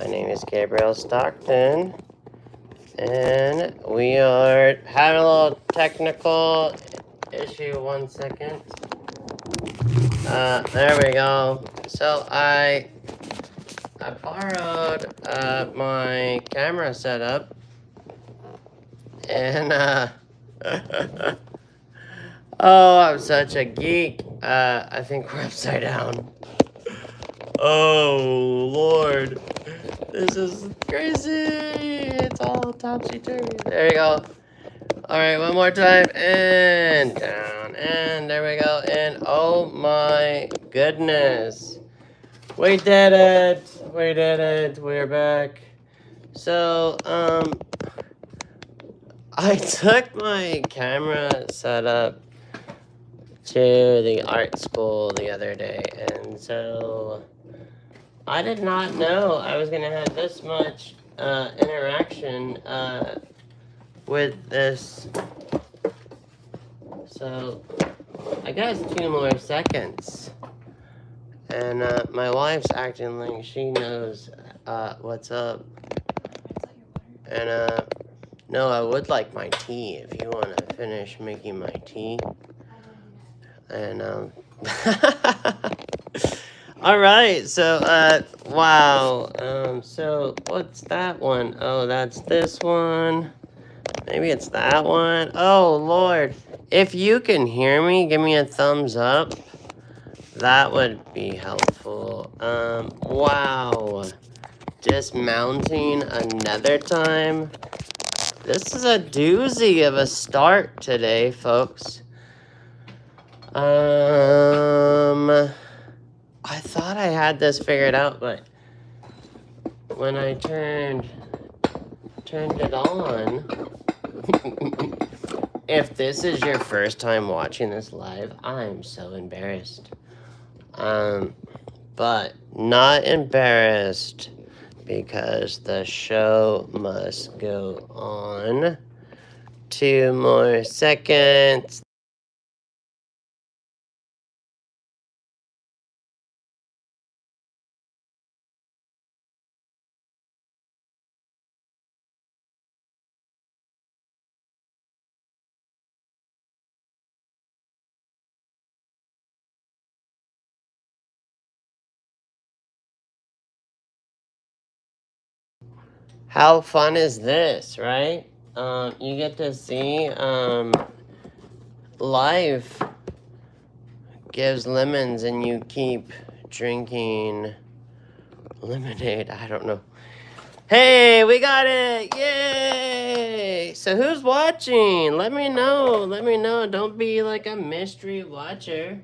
My name is Gabriel Stockton, and we are having a little technical issue. 1 second. There we go. So I borrowed my camera setup, and oh, I'm such a geek. I think we're upside down. Oh Lord, this is crazy. It's all topsy-turvy. There we go. All right, one more time, and down, and there we go. And oh my goodness, we did it. We did it. We're back. So I took my camera setup to the art school the other day, and so I did not know I was gonna have this much interaction with this. So I got 2 more seconds, and my wife's acting like she knows what's up. And no, I would like my tea if you want to finish making my tea. And all right, so wow, so what's that one? Oh, that's this one. Maybe it's that one. Oh Lord, if you can hear me, give me a thumbs up. That would be helpful. Wow, just mounting another time. This is a doozy of a start today, folks. I thought I had this figured out, but when I turned it on, if this is your first time watching this live, I'm so embarrassed. But not embarrassed because the show must go on. 2 more seconds. How fun is this, right? You get to see life gives lemons and you keep drinking lemonade. I don't know. Hey, we got it! Yay! So who's watching? Let me know. Let me know. Don't be like a mystery watcher.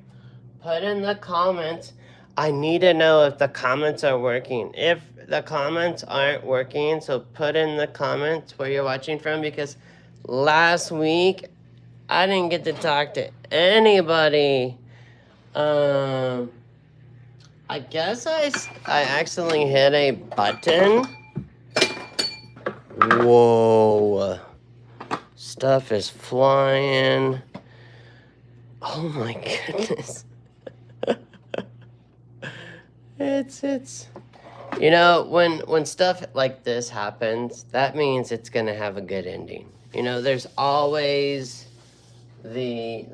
Put in the comments. I need to know if the comments are working. If the comments aren't working, so put in the comments where you're watching from, because last week I didn't get to talk to anybody. I guess I accidentally hit a button. Whoa. Stuff is flying. Oh my goodness. It's you know, when stuff like this happens, that means it's gonna have a good ending. You know, there's always the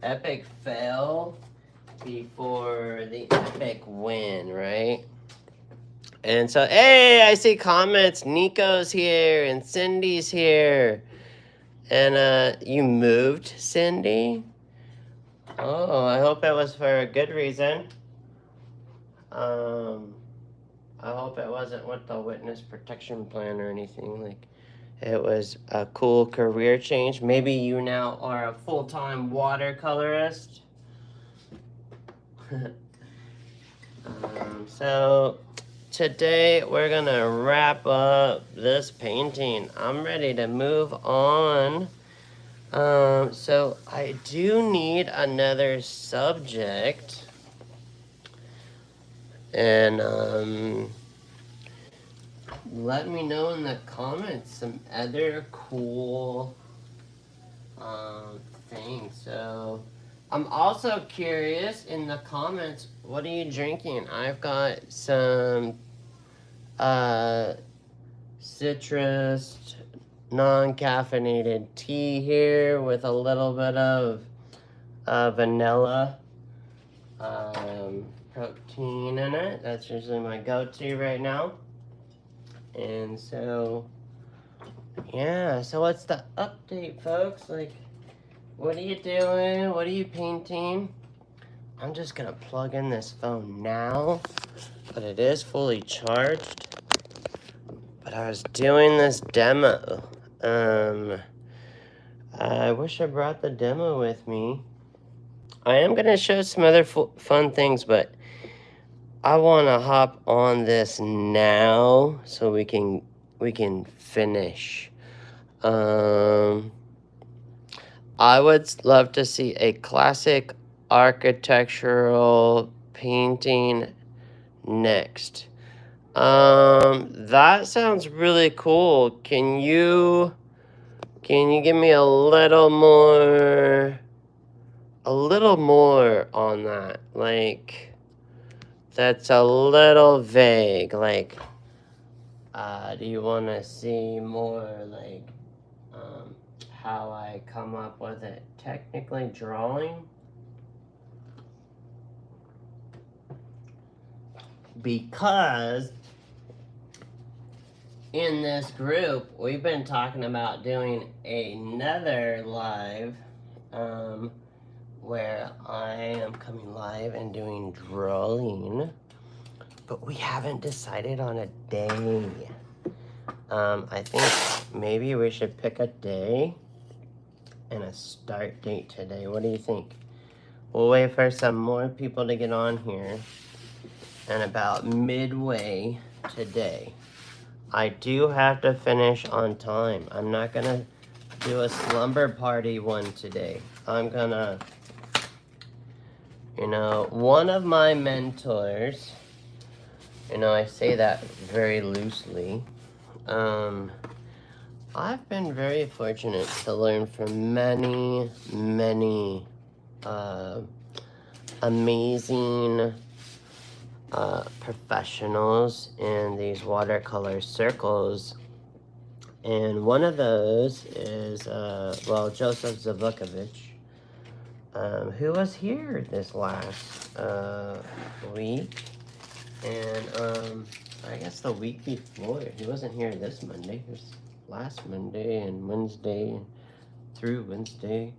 epic fail before the epic win, right? And so, hey, I see comments. Nico's here and Cindy's here. And you moved, Cindy? Oh, I hope it was for a good reason. I hope it wasn't with the witness protection plan or anything. Like, it was a cool career change. Maybe you now are a full-time watercolorist. So today we're gonna wrap up this painting. I'm ready to move on. So I do need another subject. And let me know in the comments some other cool things. So I'm also curious in the comments, what are you drinking? I've got some citrus, non-caffeinated tea here with a little bit of vanilla protein in it. That's usually my go-to right now. And so, yeah, so what's the update, folks? Like, what are you doing? What are you painting? I'm just gonna plug in this phone now, but it is fully charged. But I was doing this demo. I wish I brought the demo with me. I am gonna show some other fun things, but I want to hop on this now so we can finish. I would love to see a classic architectural painting next. That sounds really cool. Can you give me a little more on that? Like, that's a little vague. Like, do you want to see more, like, how I come up with it technically drawing? Because in this group, we've been talking about doing another live, where I am coming live and doing drawing, but we haven't decided on a day. I think maybe we should pick a day and a start date today. What do you think? We'll wait for some more people to get on here, and about midway today, I do have to finish on time. I'm not gonna do a slumber party one today. I'm gonna, one of my mentors, I say that very loosely. I've been very fortunate to learn from many, many amazing professionals in these watercolor circles. And one of those is, Joseph Zavukovich, who was here this last week. And I guess the week before, he wasn't here this Monday. He was last Monday and Wednesday through Wednesday.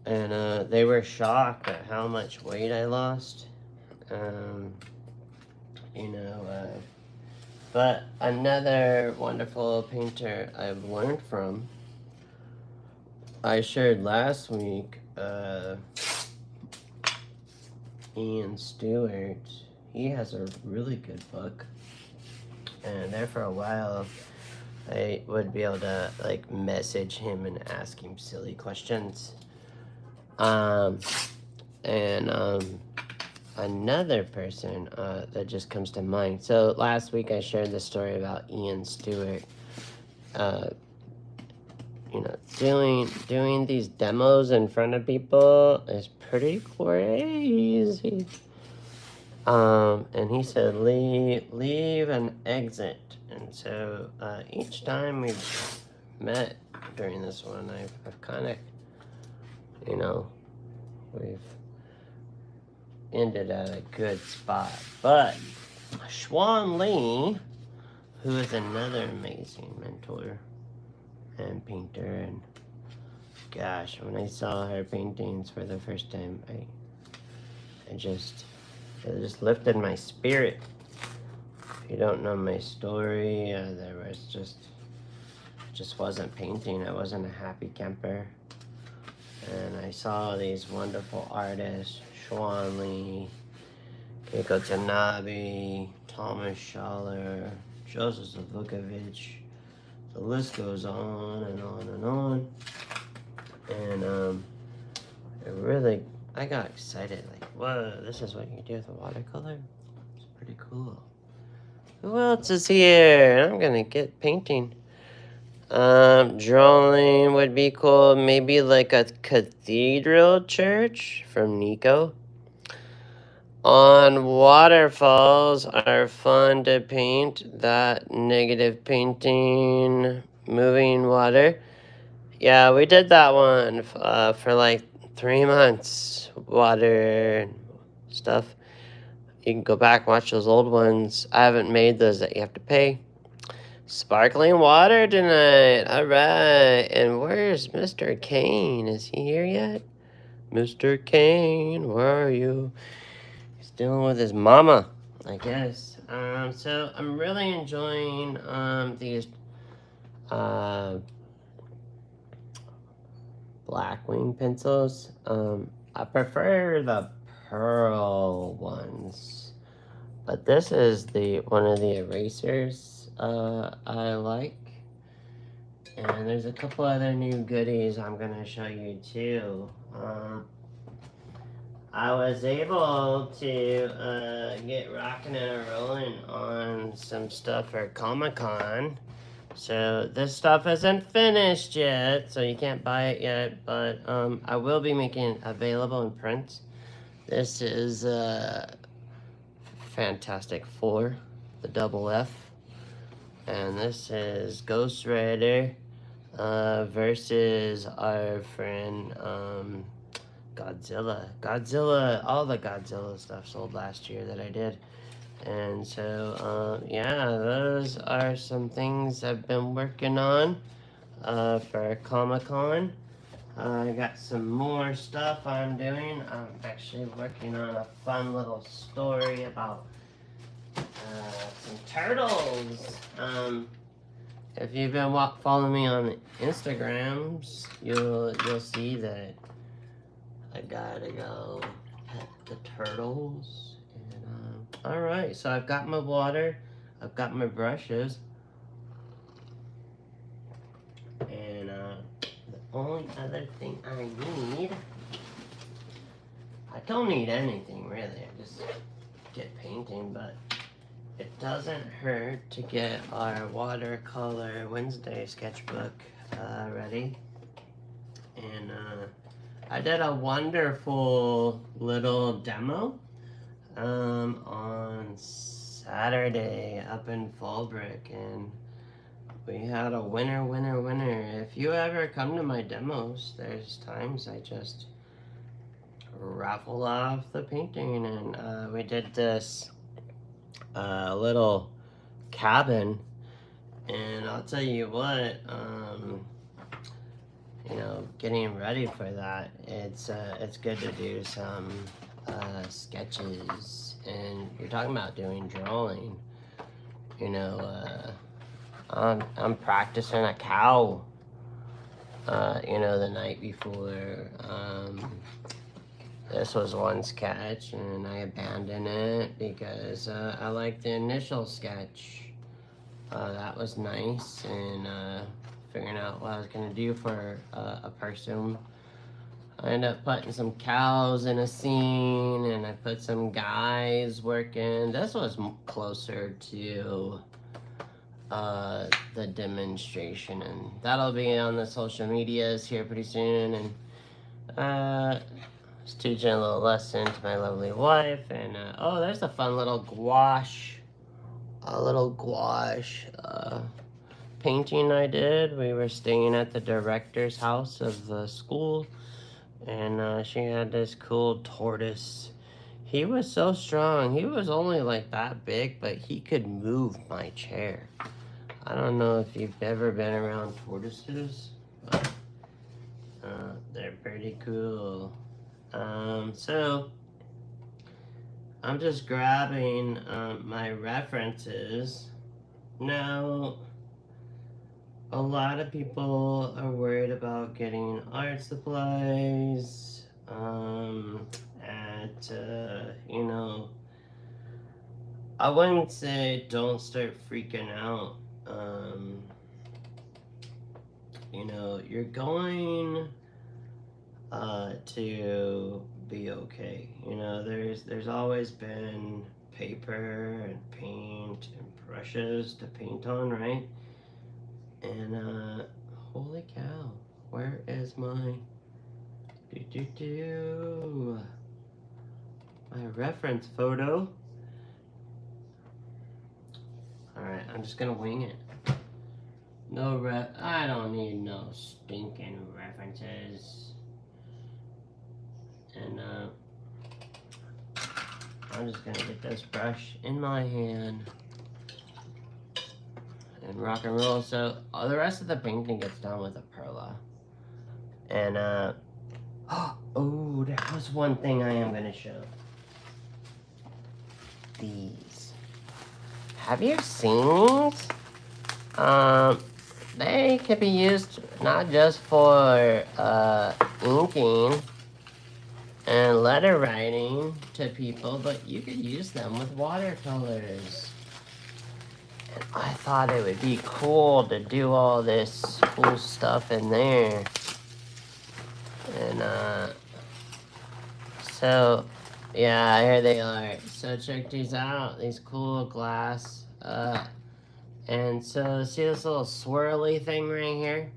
And they were shocked at how much weight I lost. But another wonderful painter I've learned from, I shared last week, Ian Stewart. He has a really good book, and there for a while I would be able to like message him and ask him silly questions. Another person that just comes to mind. So last week I shared the story about Ian Stewart, doing these demos in front of people is pretty crazy. And he said, leave and exit. And so each time we've met during this one, I've kind of, we've ended at a good spot. But Xuan Lee, who is another amazing mentor and painter, and gosh, when I saw her paintings for the first time, it just lifted my spirit. If you don't know my story, there was just wasn't painting. I wasn't a happy camper, and I saw these wonderful artists, Xuan Lee, Keiko Tanabe, Thomas Schaller, Joseph Zavukovich. The list goes on and on and on. And I got excited, like, whoa, this is what you do with a watercolor? It's pretty cool. Who else is here? I'm gonna get painting. Drawing would be cool. Maybe like a cathedral church from Nico. on waterfalls are fun to paint. That negative painting, moving water. Yeah, we did that one for like 3 months. Water and stuff. You can go back and watch those old ones. I haven't made those that you have to pay. Sparkling water tonight. All right. And where's Mr. Kane? Is he here yet? Mr. Kane, where are you? He's dealing with his mama, I guess. So I'm really enjoying these Blackwing pencils. I prefer the pearl ones, but this is the one of the erasers I like. And there's a couple other new goodies I'm gonna show you too. I was able to get rocking and rolling on some stuff for Comic-Con. So this stuff isn't finished yet, so you can't buy it yet, but I will be making it available in print. This is Fantastic Four, the double F. And this is Ghost Rider versus our friend Godzilla. All the Godzilla stuff sold last year that I did. And so, yeah, those are some things I've been working on for Comic-Con. I got some more stuff I'm doing. I'm actually working on a fun little story about some turtles. If you've been following me on Instagrams, you'll see that I gotta go pet the turtles. And all right, so I've got my water, I've got my brushes, and the only other thing I need, I don't need anything really. I just get painting, but it doesn't hurt to get our Watercolor Wednesday sketchbook ready. And I did a wonderful little demo on Saturday up in Fallbrook, and we had a winner. If you ever come to my demos, there's times I just raffle off the painting, and we did this little cabin, and I'll tell you what, you know, getting ready for that, it's good to do some sketches. And you're talking about doing drawing, you know, I'm practicing a cow, you know, the night before. This was one sketch, and I abandoned it because I liked the initial sketch. That was nice, and figuring out what I was going to do for a person. I ended up putting some cows in a scene, and I put some guys working. This was closer to the demonstration, and that'll be on the social medias here pretty soon. And just teaching a little lesson to my lovely wife. And oh, there's a fun little gouache painting I did. We were staying at the director's house of the school, and she had this cool tortoise. He was so strong. He was only like that big, but he could move my chair. I don't know if you've ever been around tortoises, but they're pretty cool. So I'm just grabbing my references. Now, a lot of people are worried about getting art supplies at, you know, I wouldn't say don't start freaking out. You know, you're going to be okay. You know, there's always been paper and paint and brushes to paint on, right? And holy cow, where is my my reference photo. Alright, I'm just gonna wing it. I don't need no stinking references. And I'm just gonna get this brush in my hand and rock and roll. So the rest of the painting gets done with a perla. And oh, there was one thing I am gonna show. These. Have you seen these? They can be used not just for inking and letter writing to people, but you could use them with watercolors. And I thought it would be cool to do all this cool stuff in there. And so yeah, here they are. So check these out, these cool glass and so see this little swirly thing right here?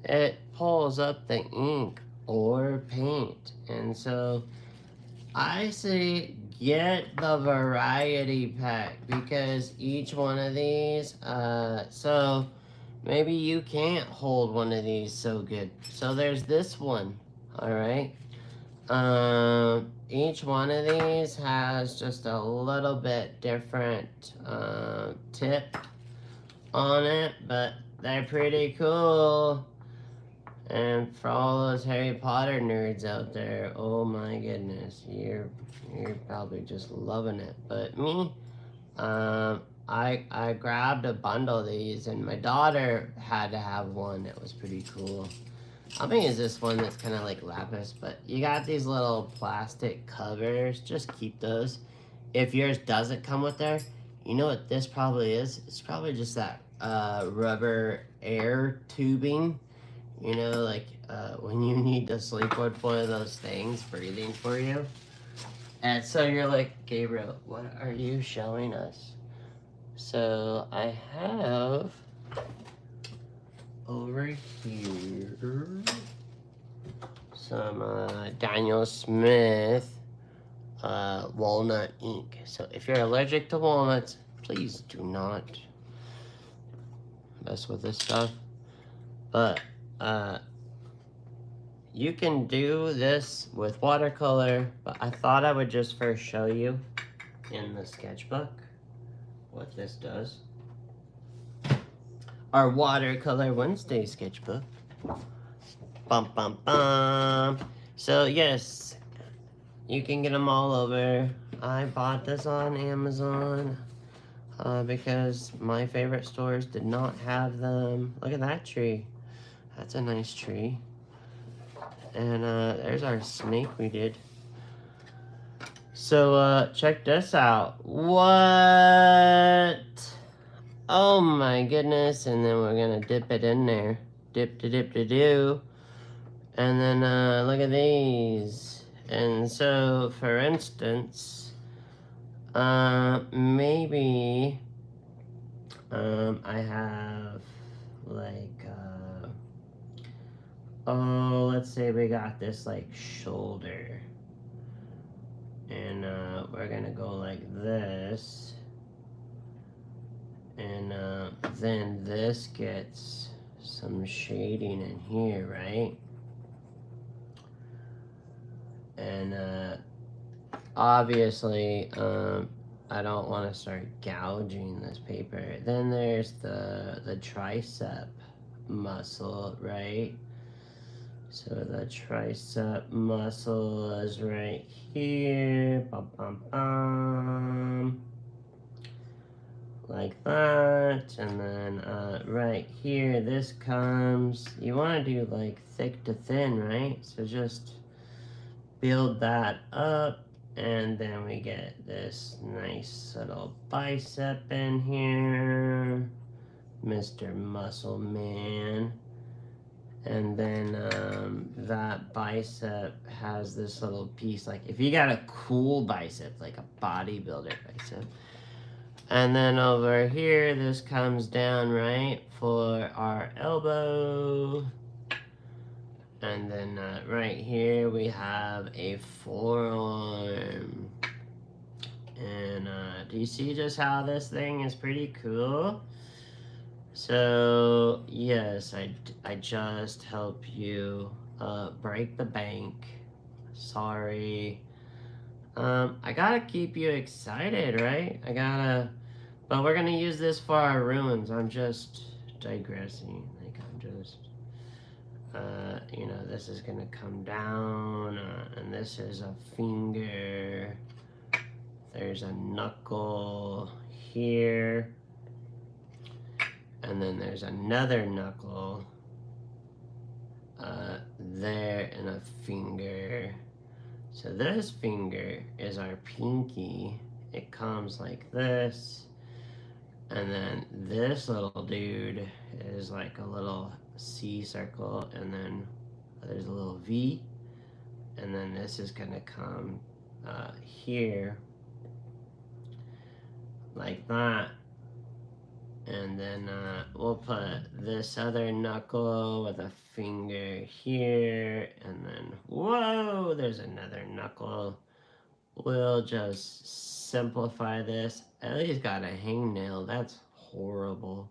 It pulls up the ink or paint. And so I say get the variety pack, because each one of these, so maybe you can't hold one of these so good. So there's this one, all right? Each one of these has just a little bit different tip on it, but they're pretty cool. And for all those Harry Potter nerds out there, oh my goodness, you're probably just loving it. But me, I grabbed a bundle of these, and my daughter had to have one that was pretty cool. I'm gonna use this one that's kind of like lapis, but you got these little plastic covers. Just keep those. If yours doesn't come with there, you know what this probably is? It's probably just that rubber air tubing. You know, like when you need to sleep with one of those things breathing for you. And so you're like, Gabriel, what are you showing us? So I have over here some Daniel Smith walnut ink. So if you're allergic to walnuts, please do not mess with this stuff. But you can do this with watercolor, but I thought I would just first show you in the sketchbook what this does. Our Watercolor Wednesday sketchbook. Bum, bum, bum. So yes, you can get them all over. I bought this on Amazon because my favorite stores did not have them. Look at that tree. That's a nice tree. And there's our snake we did. So check this out. What? Oh my goodness. And then we're gonna dip it in there. Dip to dip to do. And then look at these. And so for instance, maybe I have like oh, let's say we got this like shoulder, and we're gonna go like this, and then this gets some shading in here, right? And obviously I don't want to start gouging this paper. Then there's the tricep muscle, right? So the tricep muscle is right here, bum, bum, bum, like that. And then right here, this comes, you want to do like thick to thin, right? So just build that up, and then we get this nice little bicep in here, Mr. Muscle Man. And then that bicep has this little piece, like if you got a cool bicep, like a bodybuilder bicep. And then over here, this comes down, right, for our elbow. And then right here we have a forearm. And do you see just how this thing is pretty cool? So yes, I just help you break the bank. Sorry. I gotta keep you excited, right? But we're gonna use this for our ruins. I'm just digressing. Like I'm just, you know, this is gonna come down, and this is a finger. There's a knuckle here, and then there's another knuckle there, and a finger. So this finger is our pinky. It comes like this. And then this little dude is like a little C circle, and then there's a little V. And then this is gonna come here like that. And then we'll put this other knuckle with a finger here, and then whoa, there's another knuckle. We'll just simplify this. At least got a hangnail. That's horrible.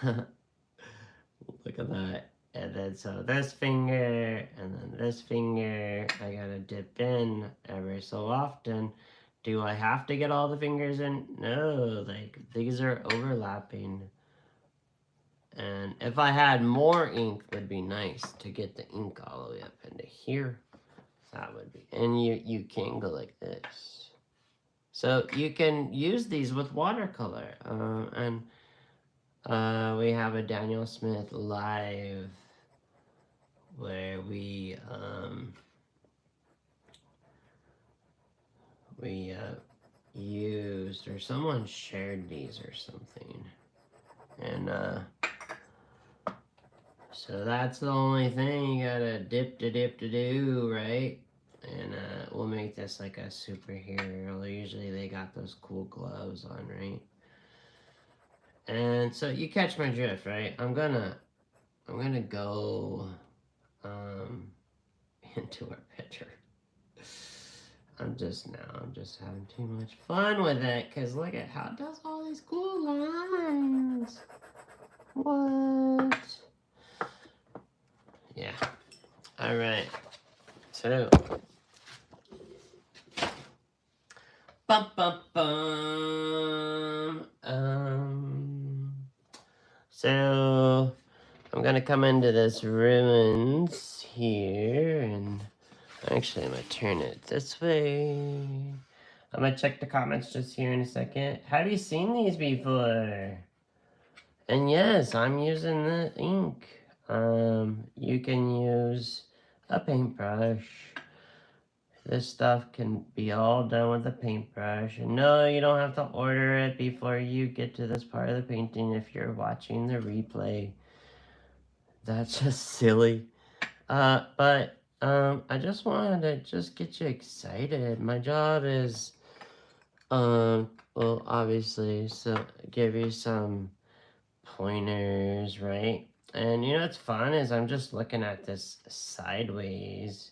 Look at that. And then so this finger, and then this finger, I gotta dip in every so often. Do I have to get all the fingers in? No, like these are overlapping. And if I had more ink, would be nice to get the ink all the way up into here. That would be, and you can go like this. So you can use these with watercolor. And we have a Daniel Smith live where we used, or someone shared these or something, and so that's the only thing you gotta dip to do, right? And we'll make this like a superhero. Usually they got those cool gloves on, right? And so you catch my drift, right? I'm gonna go into our picture. I'm just having too much fun with it, because look at how it does all these cool lines. What? Yeah. All right. So. Bum, bum, bum. So I'm gonna come into this ruins here, and actually I'm gonna turn it this way. I'm gonna check the comments just here in a second. Have you seen these before? And yes, I'm using the ink. You can use a paintbrush. This stuff can be all done with a paintbrush. And no, you don't have to order it before you get to this part of the painting if you're watching the replay. That's just silly. But I just wanted to just get you excited. My job is, well, obviously, so give you some pointers, right? And you know what's fun is I'm just looking at this sideways.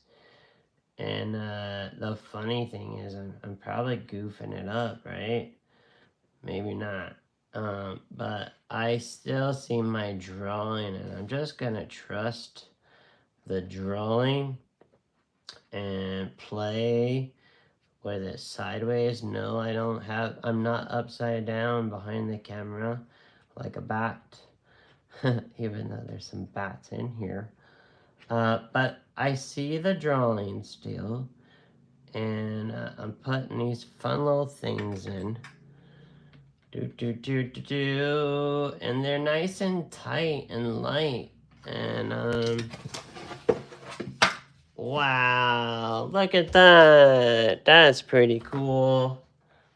And the funny thing is I'm probably goofing it up, right? Maybe not. But I still see my drawing, and I'm just gonna trust the drawing and play with it sideways. No, I'm not upside down behind the camera like a bat, even though there's some bats in here. But I see the drawing still, and I'm putting these fun little things in. And they're nice and tight and light. And wow, look at that. That's pretty cool.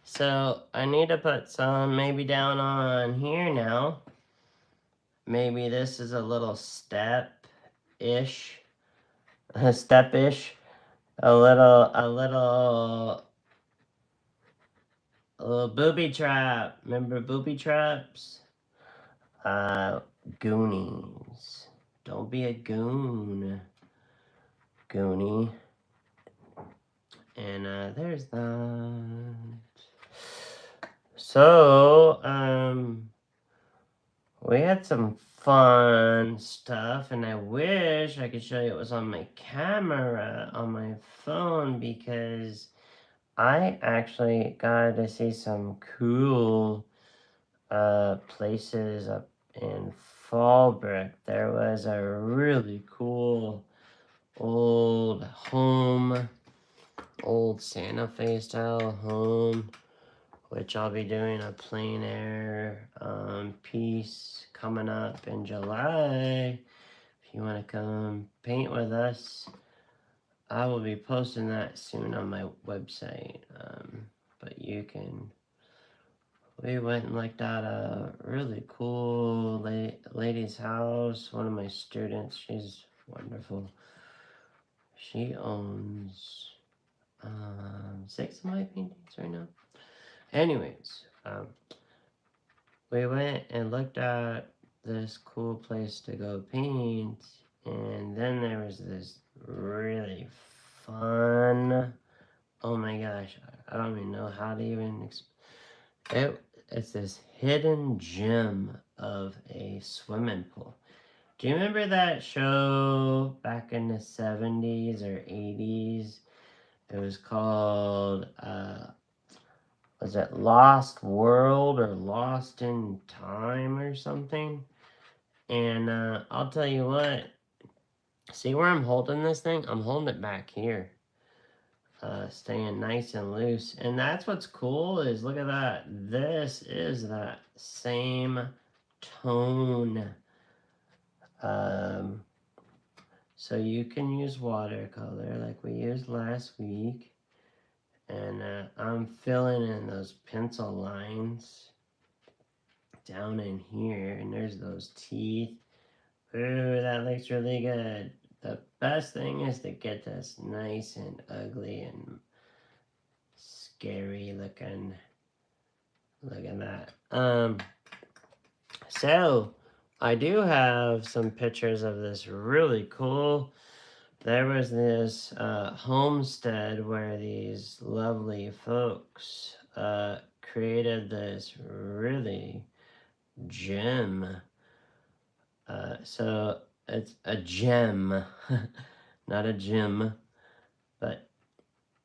So I need to put some maybe down on here now. Maybe this is a little step-ish. Step-ish. A little booby trap. Remember booby traps? Goonies. Don't be a goon. Goonie. And there's that. So, we had some fun stuff, and I wish I could show you it was on my camera on my phone, because I actually got to see some cool places up in Fallbrook. There was a really cool old home, old Santa Fe style home, which I'll be doing a Plein Air piece coming up in July. If you want to come paint with us, I will be posting that soon on my website. But you can. We went and looked at a really cool lady's house. One of my students, she's wonderful. She owns 6 of my paintings right now. Anyways, we went and looked at this cool place to go paint, and then there was this really fun, oh my gosh, I don't even know how to even it's this hidden gem of a swimming pool. Do you remember that show back in the 70s or 80s? It was called was it Lost World or Lost in Time or something? And I'll tell you what, see where I'm holding this thing? I'm holding it back here. Staying nice and loose. And that's what's cool is, look at that. This is that same tone. So you can use watercolor like we used last week. And I'm filling in those pencil lines down in here, and there's those teeth. Ooh, that looks really good. The best thing is to get this nice and ugly and scary looking. Look at that. So I do have some pictures of this really cool. There was this homestead where these lovely folks created this really gem. So it's a gem, not a gym. But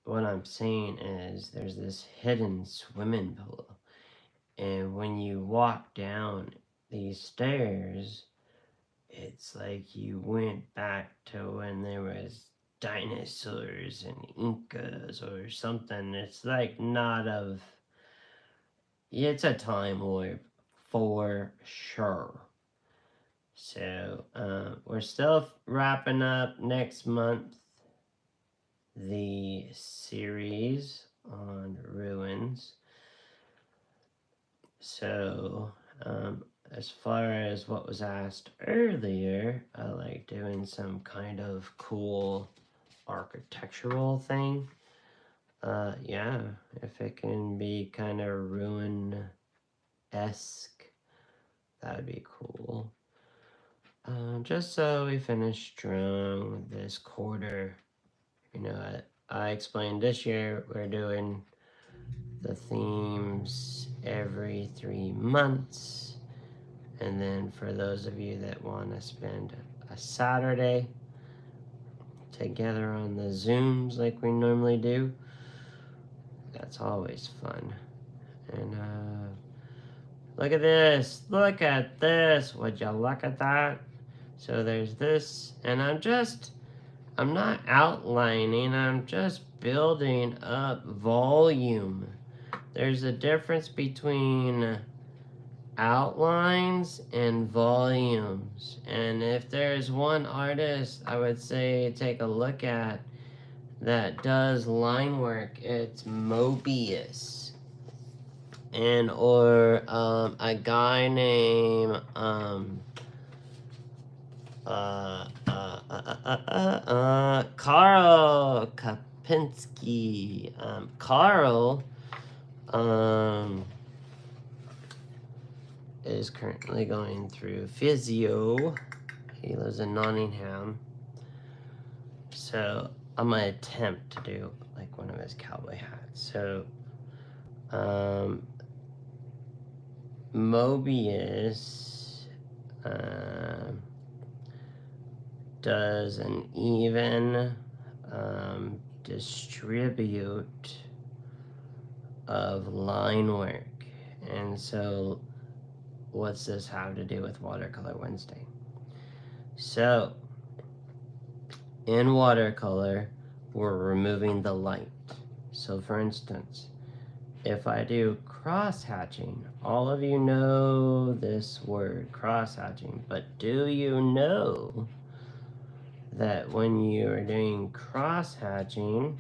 what I'm saying is there's this hidden swimming pool. And when you walk down these stairs, it's like you went back to when there was dinosaurs and Incas or something. It's like not of... It's a time warp for sure. So we're still wrapping up next month the series on ruins. So as far as what was asked earlier, I like doing some kind of cool architectural thing. Yeah, if it can be kind of ruin-esque, that would be cool. Just so we finish strong this quarter. You know, I explained this year we're doing the themes every 3 months. And then for those of you that want to spend a Saturday together on the Zooms like we normally do, that's always fun. And look at this. Look at this. Would you look at that? So there's this, and I'm not outlining, I'm just building up volume. There's a difference between outlines and volumes. And if there's one artist I would say take a look at that does line work, it's Mobius. And or a guy named Carl Kapinski. Carl is currently going through physio. He lives in Nottingham. So I'm gonna attempt to do like one of his cowboy hats. So Mobius does an even distribute of line work. And so what's this have to do with Watercolor Wednesday? So in Watercolor, we're removing the light. So for instance, if I do cross-hatching, all of you know this word, cross-hatching, but do you know that when you are doing cross-hatching,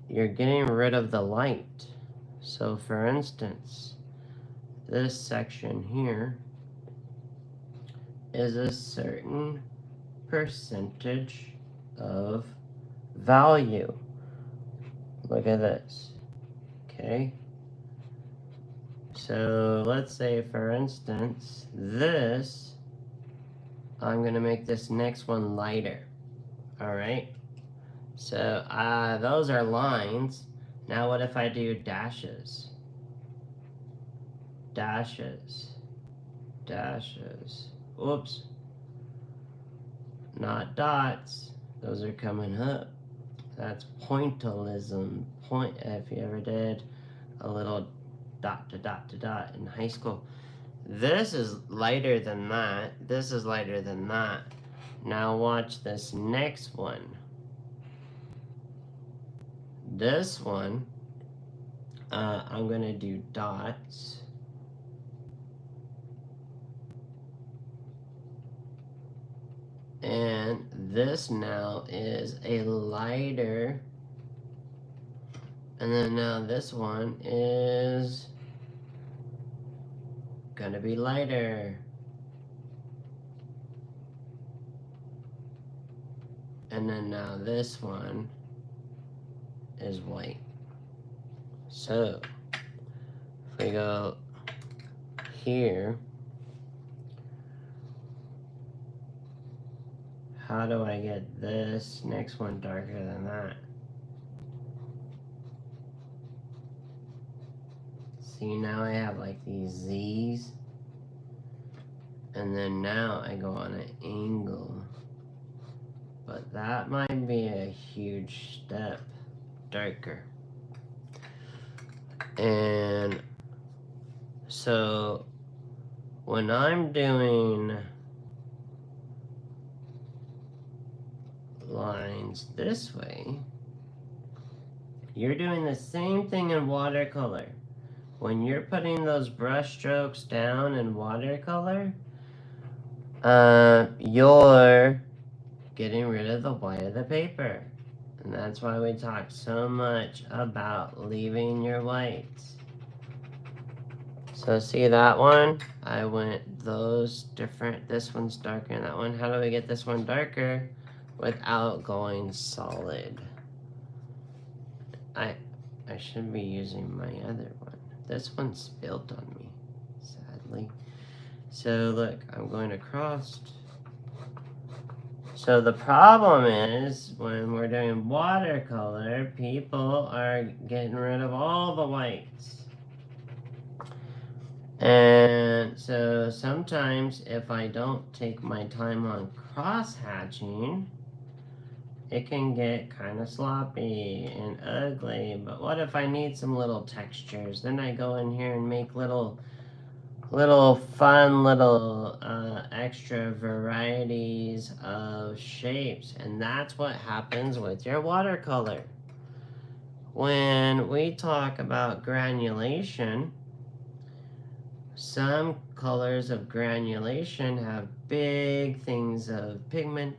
you're getting rid of the light? So for instance, this section here is a certain percentage of value. Look at this, okay? So let's say, for instance, this, I'm gonna make this next one lighter, all right? So those are lines. Now what if I do dashes? Dashes, dashes, oops. Not dots, those are coming up. That's pointillism. Point, if you ever did a little dot to dot to dot in high school. This is lighter than that. This is lighter than that. Now watch this next one. This one, I'm gonna do dots. And this now is a lighter. And then now this one is gonna be lighter. And then now this one is white. So if we go here, how do I get this next one darker than that? See, now I have like these Z's. And then now I go on an angle. But that might be a huge step darker. And so when I'm doing lines this way, you're doing the same thing in watercolor. When you're putting those brush strokes down in watercolor, you're getting rid of the white of the paper. And that's why we talk so much about leaving your whites. So see that one? I went those different, this one's darker than that one. How do we get this one darker without going solid? I should be using my other one. This one spilled on me, sadly. So look, I'm going across. So the problem is, when we're doing watercolor, people are getting rid of all the whites. And so sometimes if I don't take my time on cross-hatching, it can get kind of sloppy and ugly. But what if I need some little textures? Then I go in here and make little fun little extra varieties of shapes. And that's what happens with your watercolor. When we talk about granulation, some colors of granulation have big things of pigment,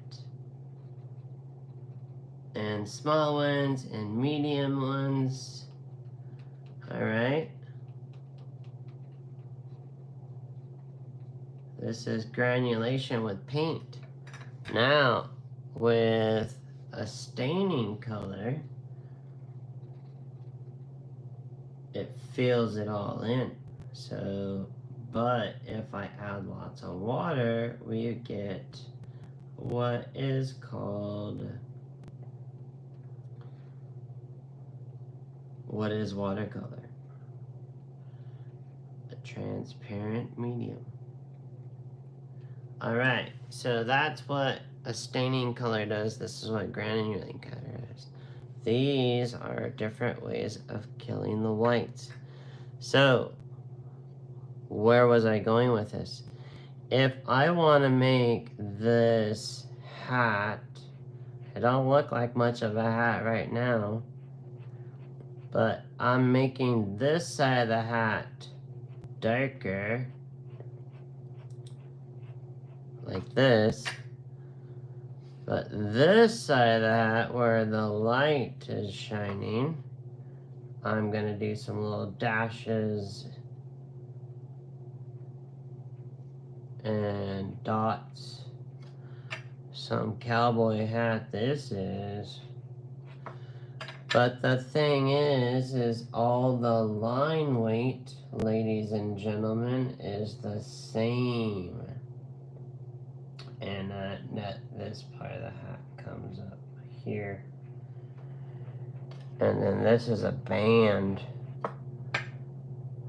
and small ones and medium ones. All right. This is granulation with paint. Now, with a staining color, it fills it all in. So But if I add lots of water, we get what is called, what is watercolor? A transparent medium. Alright, so that's what a staining color does. This is what granulating color does. These are different ways of killing the whites. So, where was I going with this? If I want to make this hat, it don't look like much of a hat right now, but I'm making this side of the hat darker, like this, but this side of the hat where the light is shining, I'm gonna do some little dashes and dots. Some cowboy hat this is. But the thing is all the line weight, ladies and gentlemen, is the same. And this part of the hat comes up here. And then this is a band.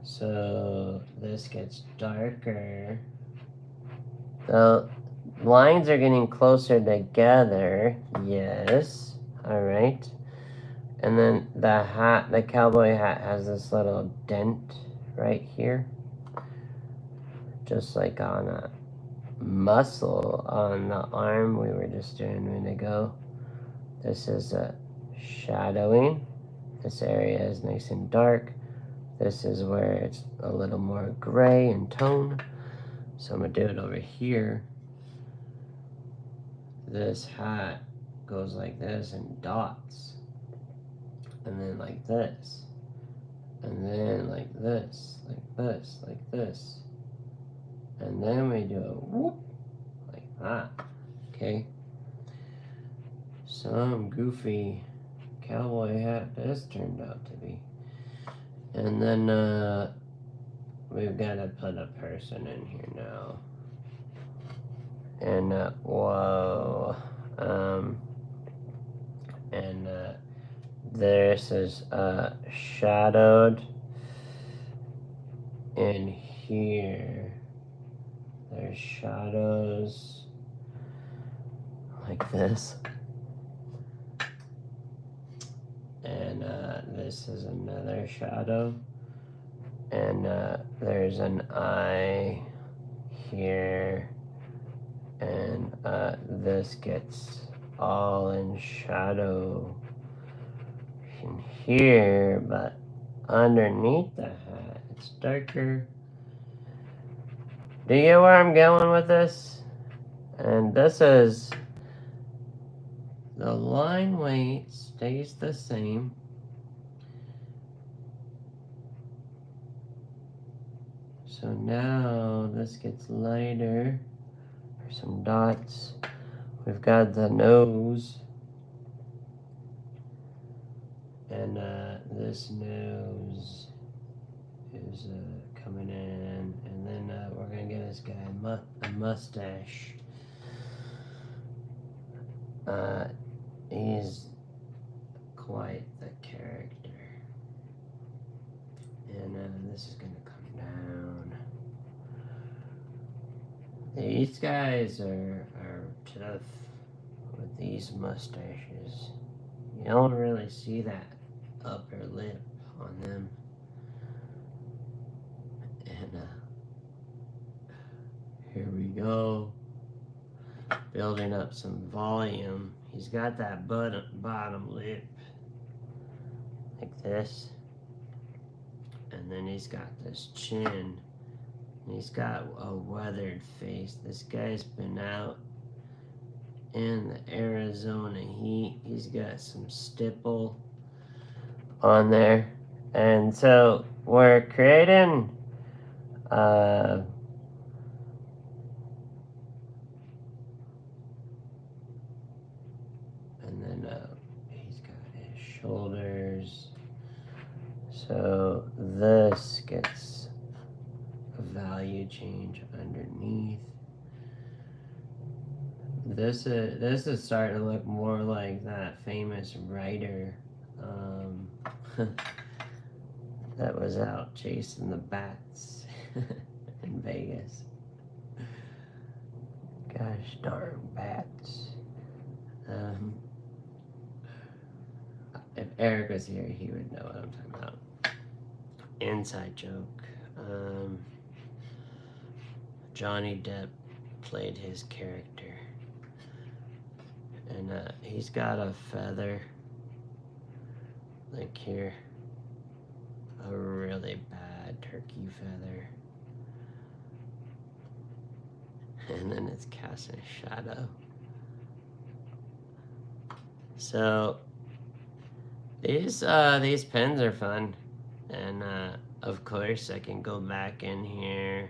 So this gets darker. The lines are getting closer together. Yes. Alright. And then the hat, the cowboy hat, has this little dent right here. Just like on a muscle on the arm we were just doing a minute ago. This is a shadowing. This area is nice and dark. This is where it's a little more gray in tone. So I'm gonna do it over here. This hat goes like this and dots. And then like this. And then like this, like this, like this. And then we do a whoop, like that. Okay? Some goofy cowboy hat this turned out to be. And then we've got to put a person in here now. And whoa. And this is shadowed in here. There's shadows like this. And this is another shadow. And there's an eye here. And this gets all in shadow in here, but underneath the hat, it's darker. Do you get where I'm going with this? And this is, the line weight stays the same. So now this gets lighter. There's some dots. We've got the nose. And this nose is coming in. And then we're going to give this guy a mustache. He's quite the character. And this is going to come down. These guys are tough with these mustaches. You don't really see that upper lip on them. And here we go. Building up some volume. He's got that bottom lip like this. And then he's got this chin. And he's got a weathered face. This guy's been out in the Arizona heat. He's got some stipple on there. And so we're creating and then he's got his shoulders. So this gets value change underneath. This is starting to look more like that famous writer that was out chasing the bats in Vegas. Gosh darn bats. If Eric was here, he would know what I'm talking about. Inside joke. Johnny Depp played his character. And he's got a feather, like here, a really bad turkey feather. And then it's casting a shadow. So these pens are fun, and of course I can go back in here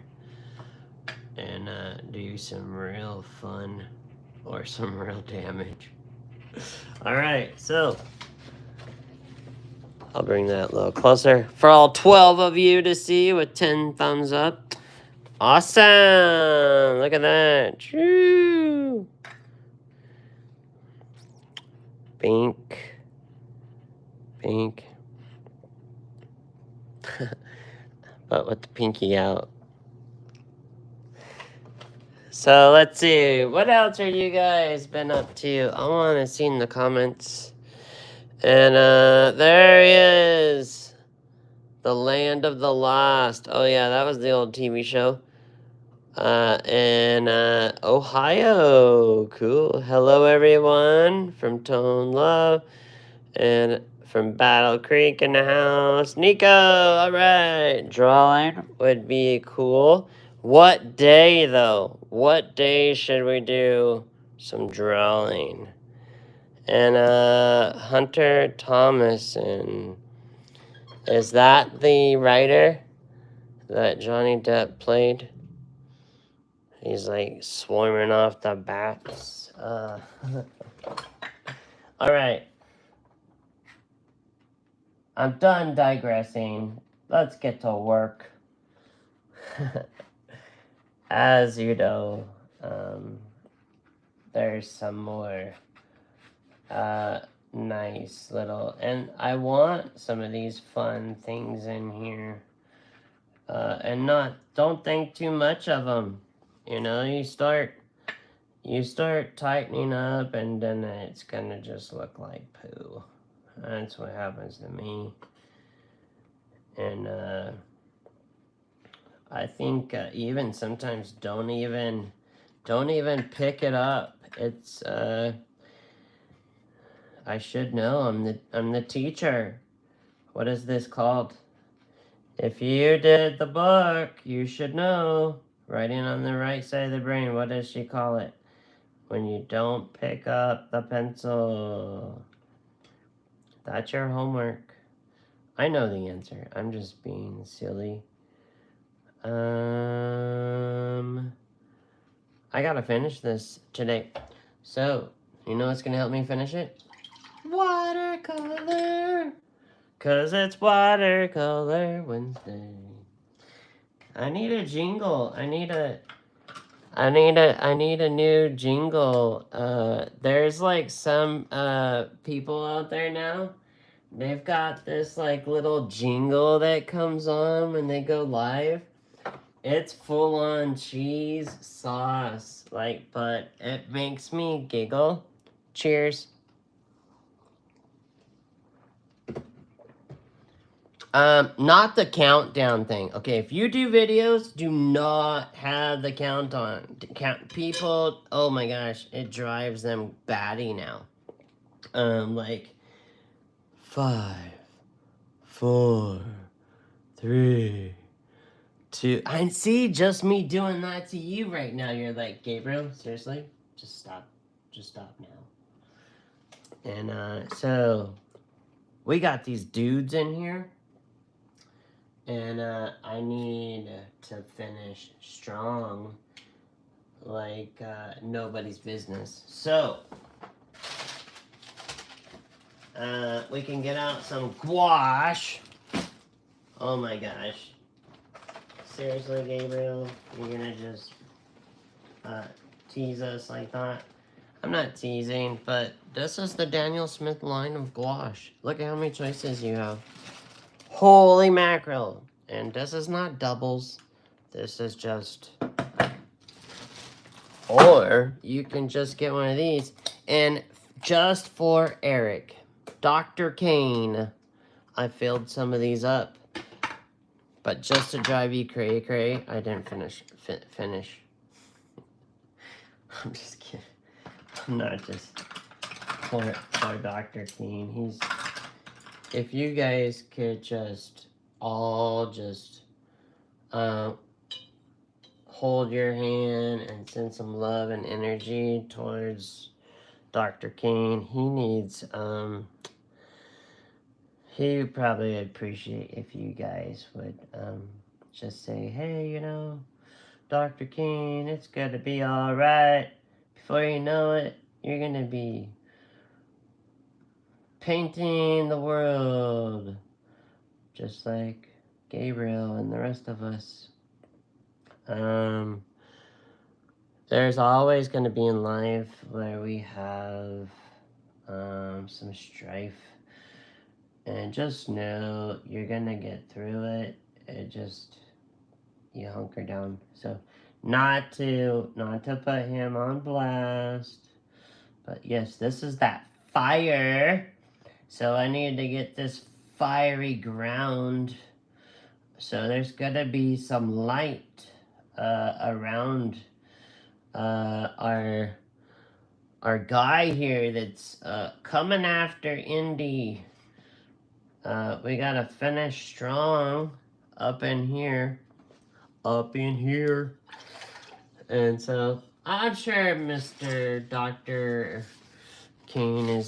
and do some real fun or some real damage. All right, so I'll bring that a little closer for all 12 of you to see with 10 thumbs up. Awesome! Look at that. Choo. Pink. Pink. But with the pinky out. So let's see. What else are you guys been up to? I want to see in the comments. And there he is. The Land of the Lost. Oh yeah, that was the old TV show. In Ohio. Cool. Hello everyone from Tone Love. And from Battle Creek in the house. Nico, alright. Drawing would be cool. What day though? What day should we do some drawing? And Hunter Thomason. Is that the writer that Johnny Depp played? He's like swarming off the bats. Alright. I'm done digressing. Let's get to work. As you know, there's some more nice little, and I want some of these fun things in here, and don't think too much of them. You know, you start tightening up, and then it's gonna just look like poo. That's what happens to me. And I think even sometimes don't even pick it up. It's I should know. I'm the teacher. What is this called? If you did the book, you should know. Writing on the right side of the brain. What does she call it? When you don't pick up the pencil. That's your homework. I know the answer. I'm just being silly. I gotta finish this today. So, you know what's gonna help me finish it? Watercolor! 'Cause it's Watercolor Wednesday. I need a jingle. I need a new jingle. There's like some people out there now. They've got this like little jingle that comes on when they go live. It's full on cheese sauce, like, but it makes me giggle. Cheers. Not the countdown thing. Okay, if you do videos, do not have the countdown. People, oh my gosh, it drives them batty now. Like 5, 4, 3, 2. I see just me doing that to you right now. You're like, Gabriel, seriously? Just stop. Just stop now. And so we got these dudes in here. And I need to finish strong like nobody's business. So we can get out some gouache. Oh my gosh. Seriously, Gabriel? You're gonna just tease us like that? I'm not teasing, but this is the Daniel Smith line of gouache. Look at how many choices you have. Holy mackerel. And this is not doubles. This is just... Or you can just get one of these. And just for Eric, Dr. Kane, I filled some of these up. But just to drive you cray-cray, I didn't finish. I'm just kidding. I'm not just... Poor Dr. Kane. He's... If you guys could just all just hold your hand and send some love and energy towards Dr. Kane. He needs, he would probably appreciate if you guys would just say, hey, you know, Dr. Kane, it's gonna be alright. Before you know it, you're gonna be painting the world just like Gabriel and the rest of us. There's always going to be in life where we have some strife, and just know you're going to get through it. It just, you hunker down. So not to put him on blast, but yes, this is that fire. So I need to get this fiery ground. So there's gonna be some light around our guy here that's coming after Indy. We gotta finish strong up in here. And so I'm sure Mr. Dr. Kane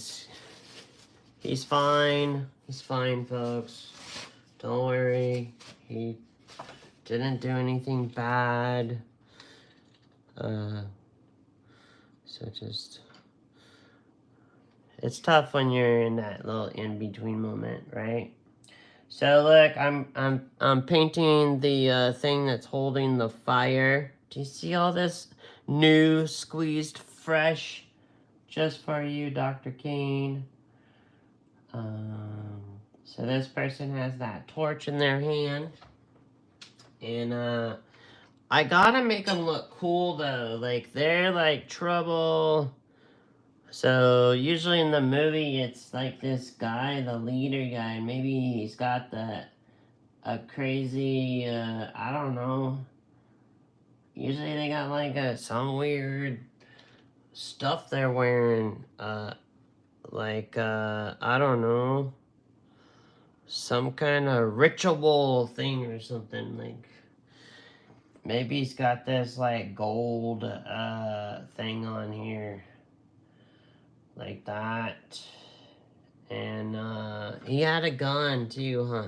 he's fine. He's fine, folks. Don't worry. He didn't do anything bad. So just... It's tough when you're in that little in-between moment, right? So look, I'm painting the thing that's holding the fire. Do you see all this new, squeezed, fresh, just for you, Dr. Kane? So this person has that torch in their hand. And I gotta make them look cool though. Like they're like trouble. So usually in the movie it's like this guy, the leader guy. Maybe he's got a crazy I don't know. Usually they got like some weird stuff they're wearing. Like I don't know. Some kind of ritual thing or something. Like maybe he's got this like gold thing on here. Like that. And he had a gun too, huh?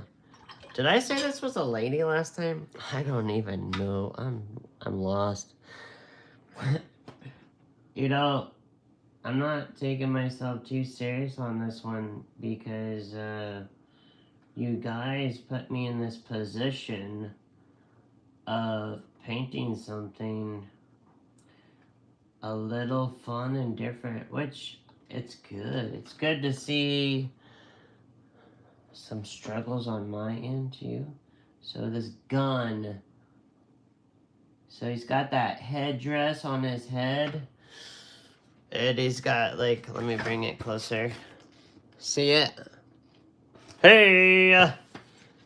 Did I say this was a lady last time? I don't even know. I'm lost. You know, I'm not taking myself too serious on this one because you guys put me in this position of painting something a little fun and different, which it's good. It's good to see some struggles on my end too. So this gun. So he's got that headdress on his head. And he's got like, let me bring it closer. See it? Hey!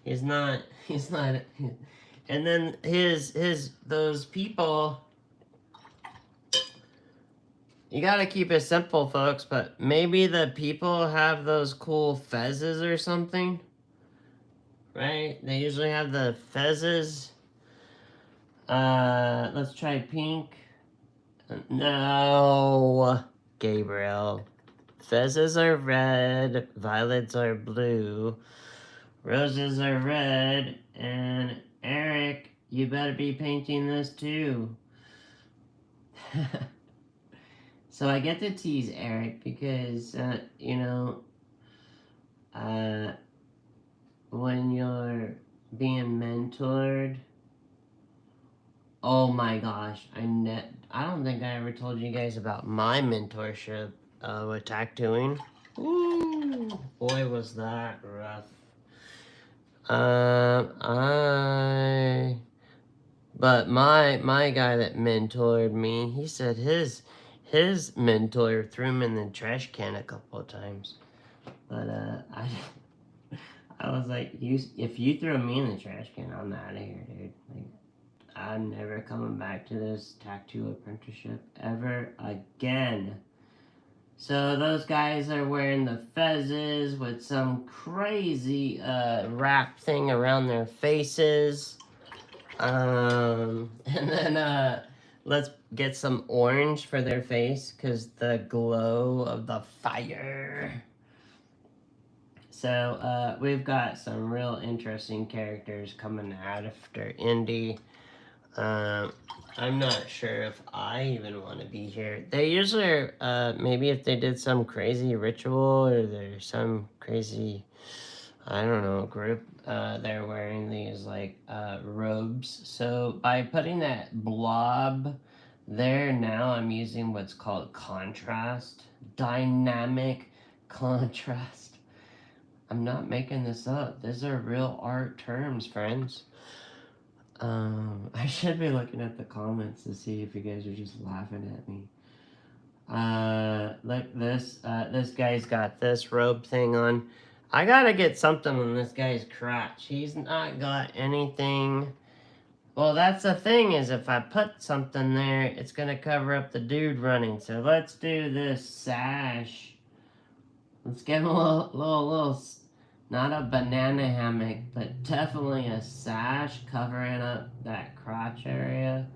He's not. And then those people, you gotta keep it simple, folks, but maybe the people have those cool fezzes or something, right? They usually have the fezzes. Let's try pink. No, Gabriel. Fezzes are red, violets are blue, roses are red, and Eric, you better be painting this too. So I get to tease Eric because, you know, when you're being mentored Oh my gosh, I don't think I ever told you guys about my mentorship with tattooing. Ooh, boy, was that rough. But my guy that mentored me, he said his mentor threw him in the trash can a couple of times. But I was like, if you throw me in the trash can, I'm out of here, dude. Like, I'm never coming back to this tattoo apprenticeship ever again. So those guys are wearing the fezzes with some crazy wrap thing around their faces. And then let's get some orange for their face because the glow of the fire. So we've got some real interesting characters coming out after Indy. I'm not sure if I even want to be here. They usually are, maybe if they did some crazy ritual or there's some crazy, I don't know, group, they're wearing these like robes. So by putting that blob there now, I'm using what's called contrast, dynamic contrast. I'm not making this up. These are real art terms, friends. I should be looking at the comments to see if you guys are just laughing at me. Look, this guy's got this robe thing on. I gotta get something on this guy's crotch. He's not got anything. Well, that's the thing, is if I put something there, it's gonna cover up the dude running. So let's do this sash. Let's get him a little, not a banana hammock, but definitely a sash covering up that crotch area.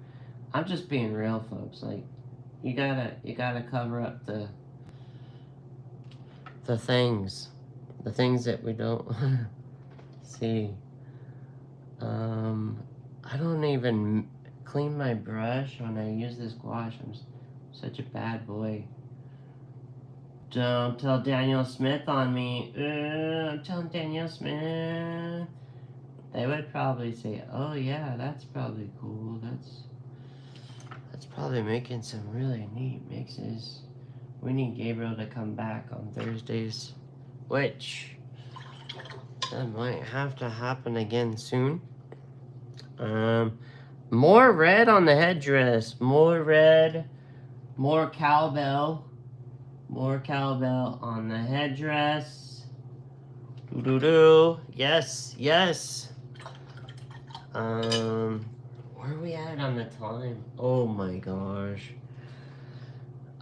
I'm just being real, folks. Like, you gotta cover up the things that we don't see. I don't even clean my brush when I use this gouache. I'm such a bad boy. Don't tell Daniel Smith on me. I'm telling Daniel Smith. They would probably say, "Oh yeah, that's probably cool. That's probably making some really neat mixes." We need Gabriel to come back on Thursdays, which that might have to happen again soon. More red on the headdress. More red. More cowbell. More cowbell on the headdress. Doo-doo-doo. Yes, yes. Where are we at on the time? Oh my gosh.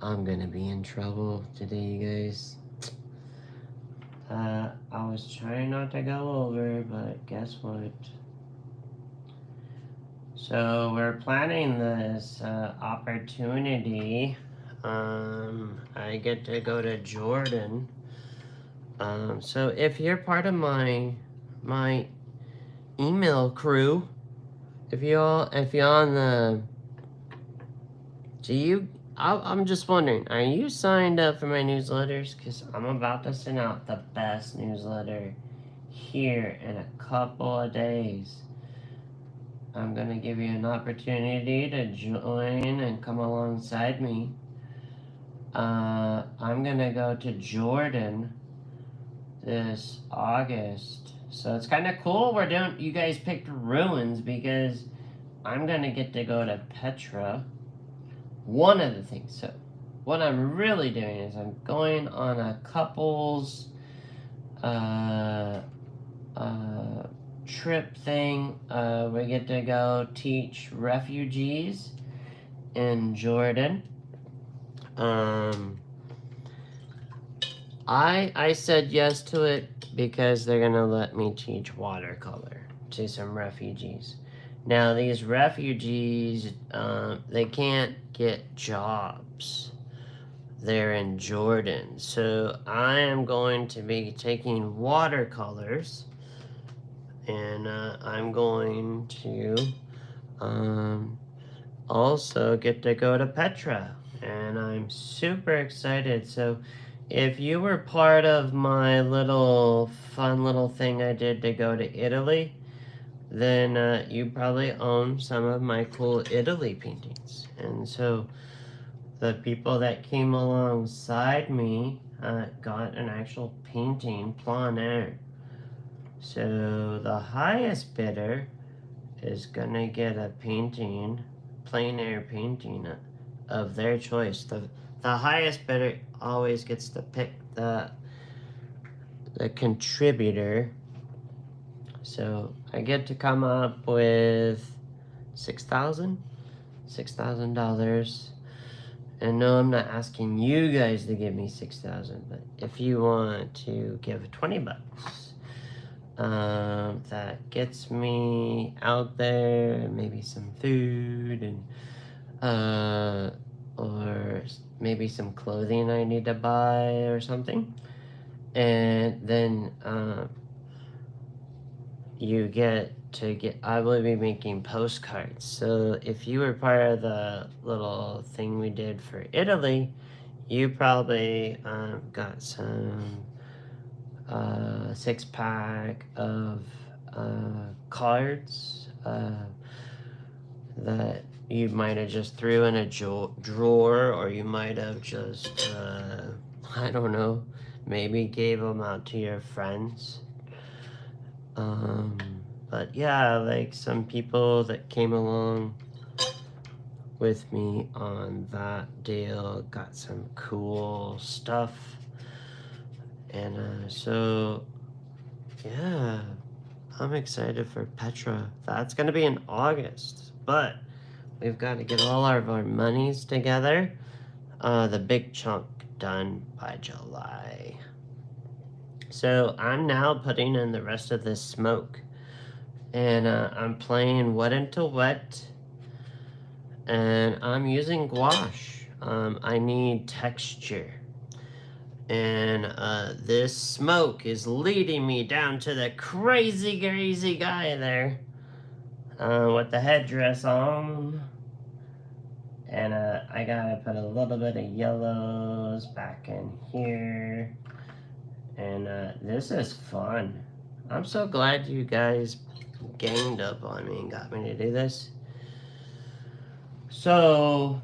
I'm gonna be in trouble today, you guys. I was trying not to go over, but guess what? So we're planning this opportunity. I get to go to Jordan. So if you're part of my email crew, if you're on the, I'm just wondering, are you signed up for my newsletters? Because I'm about to send out the best newsletter here in a couple of days. I'm going to give you an opportunity to join and come alongside me. I'm going to go to Jordan this August. So it's kind of cool. You guys picked ruins because I'm going to get to go to Petra. One of the things. So what I'm really doing is I'm going on a couple's trip thing. We get to go teach refugees in Jordan. I said yes to it because they're gonna let me teach watercolor to some refugees. Now these refugees, they can't get jobs. They're in Jordan, so I am going to be taking watercolors, and I'm going to also get to go to Petra, and I'm super excited. So if you were part of my fun little thing I did to go to Italy, then you probably own some of my cool Italy paintings. And so the people that came alongside me got an actual painting, Plein Air. So the highest bidder is gonna get a painting, Plein Air painting of their choice. The highest bidder always gets to pick the contributor. So I get to come up with $6,000. And no, I'm not asking you guys to give me $6,000, but if you want to give $20, that gets me out there and maybe some food and or maybe some clothing I need to buy or something. And then you get to get, I will be making postcards. So if you were part of the little thing we did for Italy, you probably got some 6-pack of cards that you might have just threw in a drawer, or you might have just I don't know, maybe gave them out to your friends. But yeah, like some people that came along with me on that deal got some cool stuff. And so yeah, I'm excited for Petra. That's gonna be in August, but we've got to get all of our monies together. The big chunk done by July. So I'm now putting in the rest of this smoke. And I'm playing wet into wet. And I'm using gouache. I need texture. And this smoke is leading me down to the crazy guy there. With the headdress on. And I gotta put a little bit of yellows back in here. And this is fun. I'm so glad you guys ganged up on me and got me to do this. So,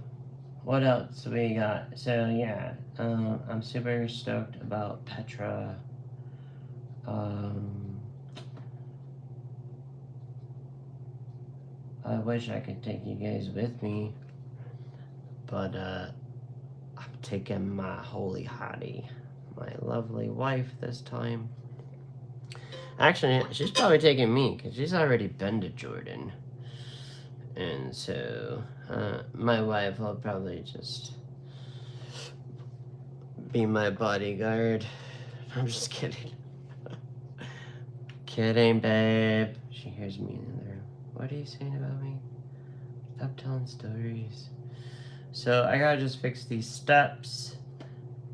what else we got? So yeah, I'm super stoked about Petra. I wish I could take you guys with me, but I'm taking my holy hottie, my lovely wife this time. Actually, she's probably taking me because she's already been to Jordan. And so my wife will probably just be my bodyguard. I'm just kidding. Kidding, babe. She hears me in there. What are you saying about me? Stop telling stories. So I gotta just fix these steps.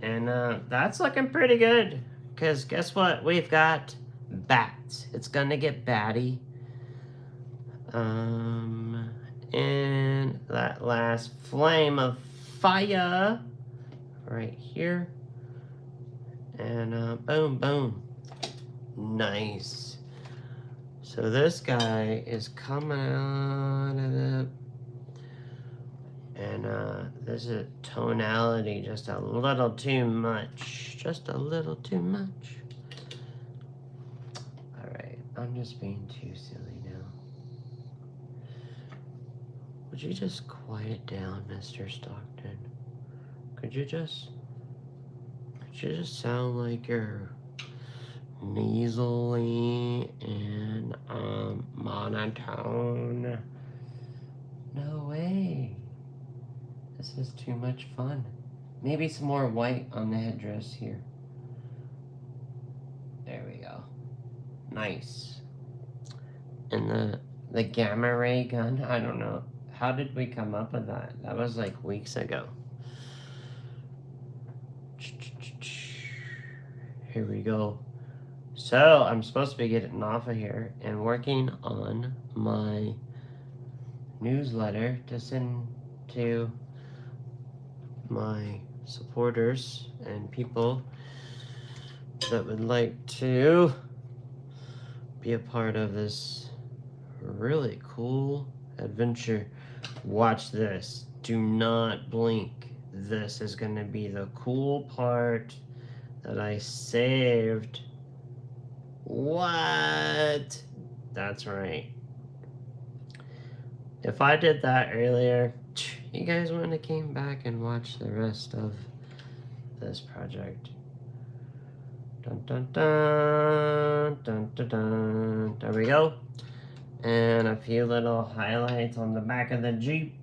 And that's looking pretty good. Because guess what? We've got bats. It's gonna get batty. And that last flame of fire right here. And boom, boom. Nice. So this guy is coming out of the... And this is tonality just a little too much. Just a little too much. Alright, I'm just being too silly now. Would you just quiet down, Mr. Stockton? Could you just sound like you're nasally and monotone? No way. This is too much fun. Maybe some more white on the headdress here. There we go. Nice. And the gamma ray gun, I don't know. How did we come up with that? That was like weeks ago. Here we go. So I'm supposed to be getting off of here and working on my newsletter to send to my supporters and people that would like to be a part of this really cool adventure. Watch this. Do not blink. This is going to be the cool part that I saved. What? That's right. If I did that earlier, you guys wouldn't have came back and watched the rest of this project. Dun dun dun, dun dun dun. There we go. And a few little highlights on the back of the Jeep.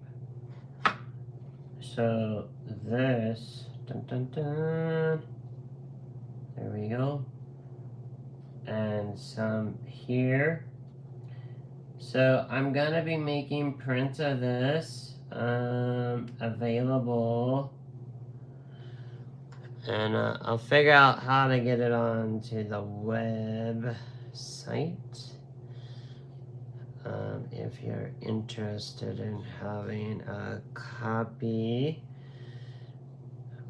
So this, dun dun dun. There we go. And some here. So I'm gonna be making prints of this available, and I'll figure out how to get it onto the website. If you're interested in having a copy,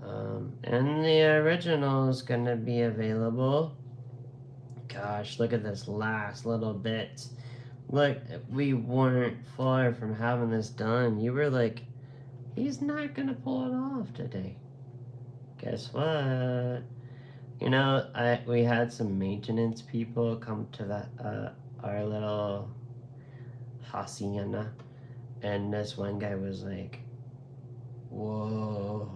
and the original is gonna be available. Gosh, look at this last little bit. Look, we weren't far from having this done. You were like, he's not gonna pull it off today. Guess what? You know, we had some maintenance people come to our little hacienda, and this one guy was like, whoa,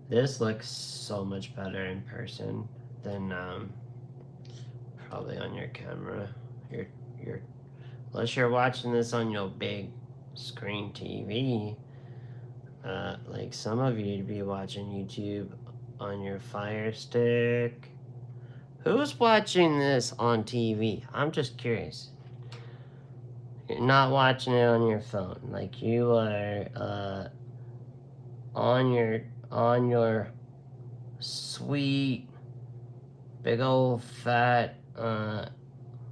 this looks so much better in person than probably on your camera. Your Unless you're watching this on your big screen TV, like some of you'd be watching YouTube on your Fire Stick. Who's watching this on TV? I'm just curious. You're not watching it on your phone, like you are on your sweet big old fat.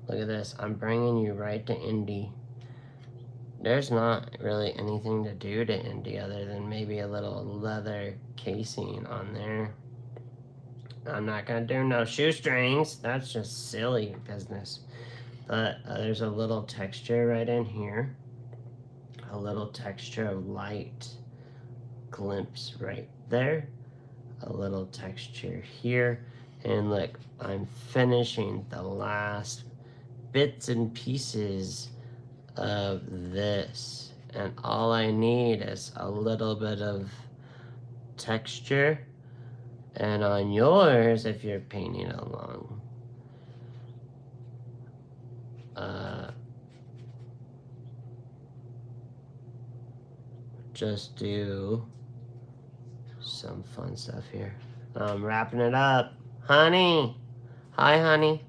Look at this. I'm bringing you right to Indy. There's not really anything to do to Indy other than maybe a little leather casing on there. I'm not gonna do no shoestrings. That's just silly business. But there's a little texture right in here. A little texture of light glimpse right there. A little texture here. And look, I'm finishing the last bits and pieces of this, and all I need is a little bit of texture. And on yours, if you're painting along, just do some fun stuff here. I'm wrapping it up. Honey! Hi, honey.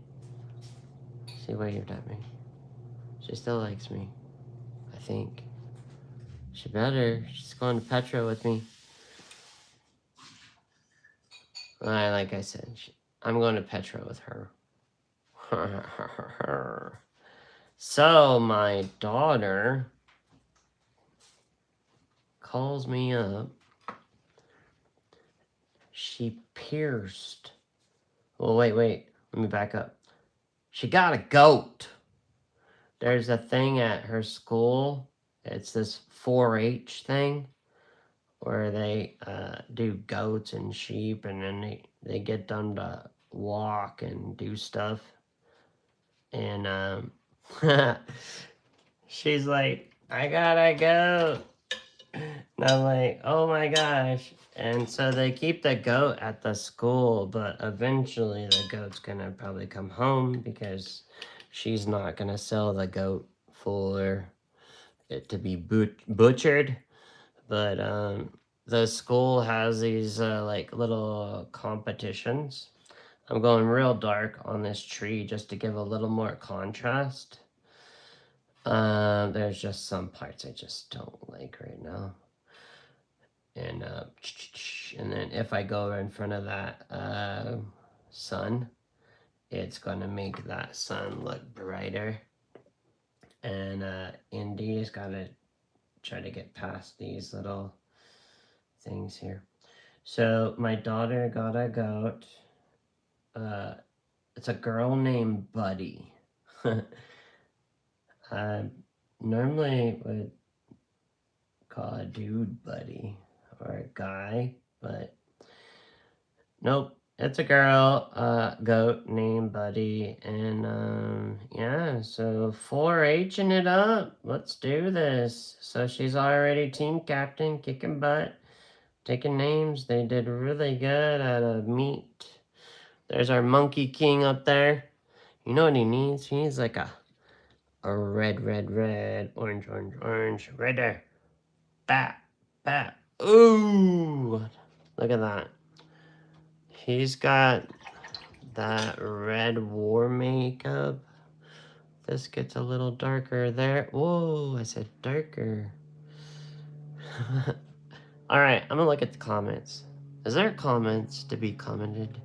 She waved at me. She still likes me, I think. She better. She's going to Petra with me. Like I said, I'm going to Petra with her. So my daughter calls me up. She pierced. Well, wait. Let me back up. She got a goat. There's a thing at her school. It's this 4-H thing where they do goats and sheep, and then they get them to walk and do stuff. And she's like, I gotta go. And I'm like, oh my gosh. And so they keep the goat at the school, but eventually the goat's gonna probably come home because she's not gonna sell the goat for it to be butchered. But the school has these like little competitions. I'm going real dark on this tree just to give a little more contrast. There's just some parts I just don't like right now. And then if I go in front of that sun, it's gonna make that sun look brighter. And Indy's gotta try to get past these little things here. So my daughter got a goat. It's a girl named Buddy. I normally would call a dude buddy or a guy, but nope. It's a girl, goat named Buddy, and yeah, so 4-Hing it up. Let's do this. So she's already team captain, kicking butt, taking names. They did really good at a meet. There's our Monkey King up there. You know what he needs? He needs like a red, orange, right there. Bat. Ooh, look at that. He's got that red war makeup. This gets a little darker there. Whoa, I said darker. All right, I'm gonna look at the comments. Is there comments to be commented?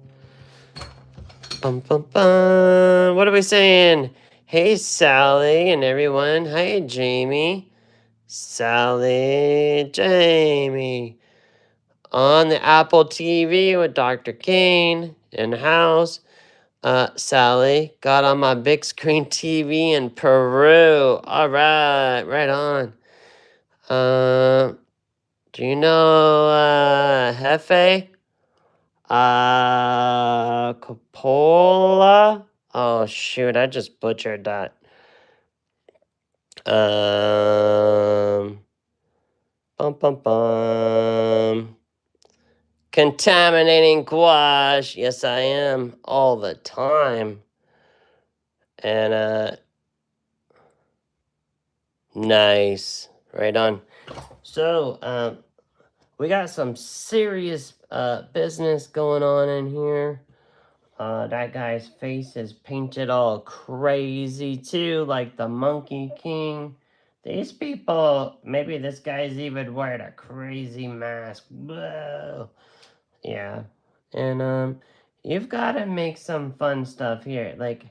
Bum, bum, bum. What are we saying? Hey, Sally and everyone. Hi, Jamie. Sally, Jamie. On the Apple TV with Dr. Kane in the house. Sally, got on my big screen TV in Peru. All right, right on. Do you know Jefe? Coppola? Oh shoot, I just butchered that. Bum bum bum. Contaminating gouache. Yes, I am all the time. And nice. Right on. So, we got some serious business going on in here. That guy's face is painted all crazy too, like the Monkey King. These people, maybe this guy's even wearing a crazy mask. Whoa. Yeah. And you've got to make some fun stuff here. Like,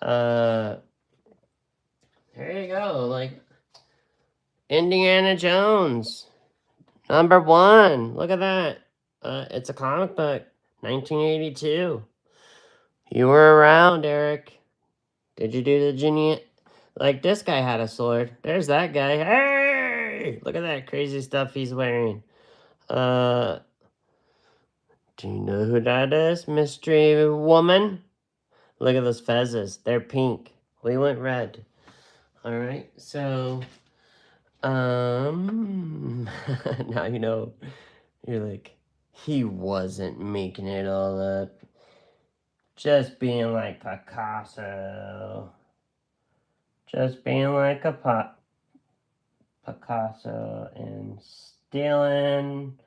here you go. Like, Indiana Jones. #1. Look at that. It's a comic book. 1982. You were around, Eric. Did you do the Ginny? Like, this guy had a sword. There's that guy. Hey! Look at that crazy stuff he's wearing. Do you know who that is, mystery woman? Look at those fezzes. They're pink. We went red. Alright, so... now you know. You're like, he wasn't making it all up. Just being like Picasso. Just being like a Picasso and stealing.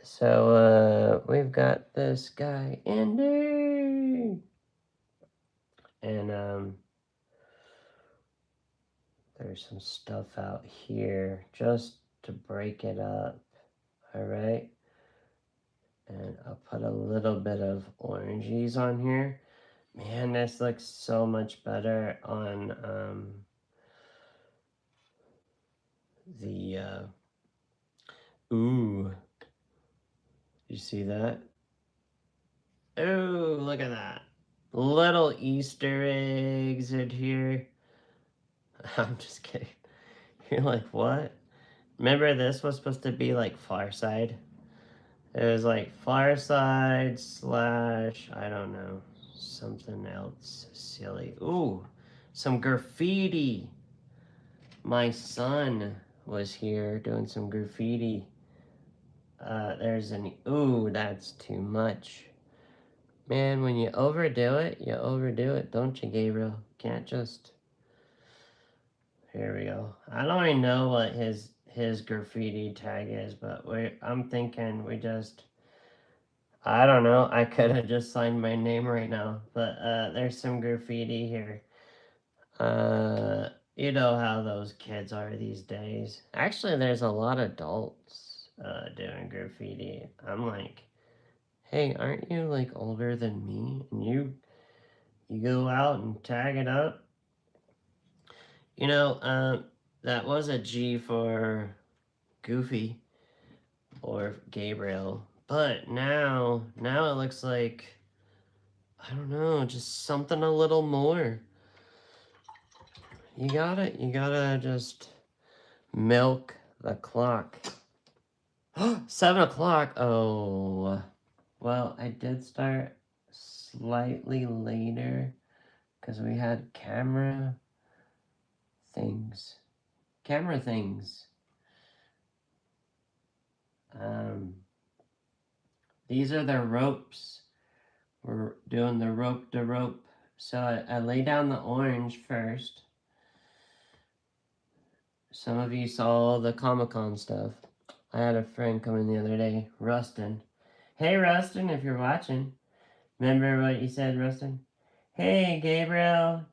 So, we've got this guy, Andy. And, there's some stuff out here just to break it up. Alright. And I'll put a little bit of oranges on here. Man, this looks so much better on the ooh. You see that? Ooh, look at that. Little Easter eggs in here. I'm just kidding. You're like, what? Remember this was supposed to be like Far Side? It was like Far Side / I don't know, something else silly. Ooh, some graffiti. My son was here doing some graffiti. There's an, ooh, that's too much. Man, when you overdo it, you overdo it, don't you, Gabriel? Can't just... Here we go. I don't even know what his graffiti tag is, but I'm thinking we just... I don't know. I could have just signed my name right now, but there's some graffiti here. You know how those kids are these days. Actually, there's a lot of adults doing graffiti. I'm like, hey, aren't you like older than me? And you go out and tag it up? You know, that was a G for Goofy or Gabriel. But now it looks like, I don't know, just something a little more. You gotta just milk the clock. 7 o'clock. Oh, well, I did start slightly later because we had camera things. These are the ropes. We're doing the rope to rope. So I lay down the orange first. Some of you saw the Comic-Con stuff. I had a friend come in the other day, Rustin. Hey, Rustin, if you're watching. Remember what you said, Rustin? Hey, Gabriel.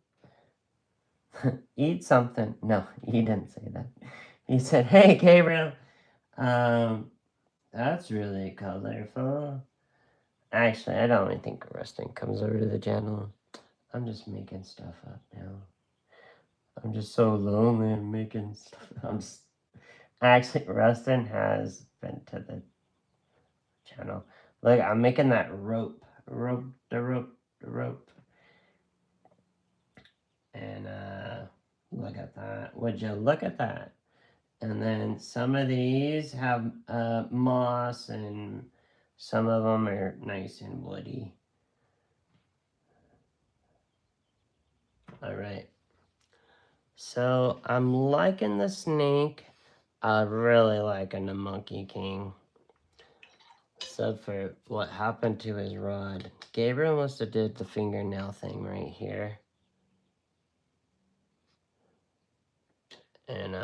Eat something. No, he didn't say that. He said, hey, Gabriel. That's really colorful. Actually, I don't even think Rustin comes over to the channel. I'm just making stuff up now. I'm just so lonely and making stuff. Actually, Rustin has been to the channel. Look, I'm making that rope. The rope. And look at that. Would you look at that? And then some of these have moss, and some of them are nice and woody. All right. So I'm liking the snake. I'm really liking the Monkey King. Except for what happened to his rod. Gabriel must have did the fingernail thing right here. And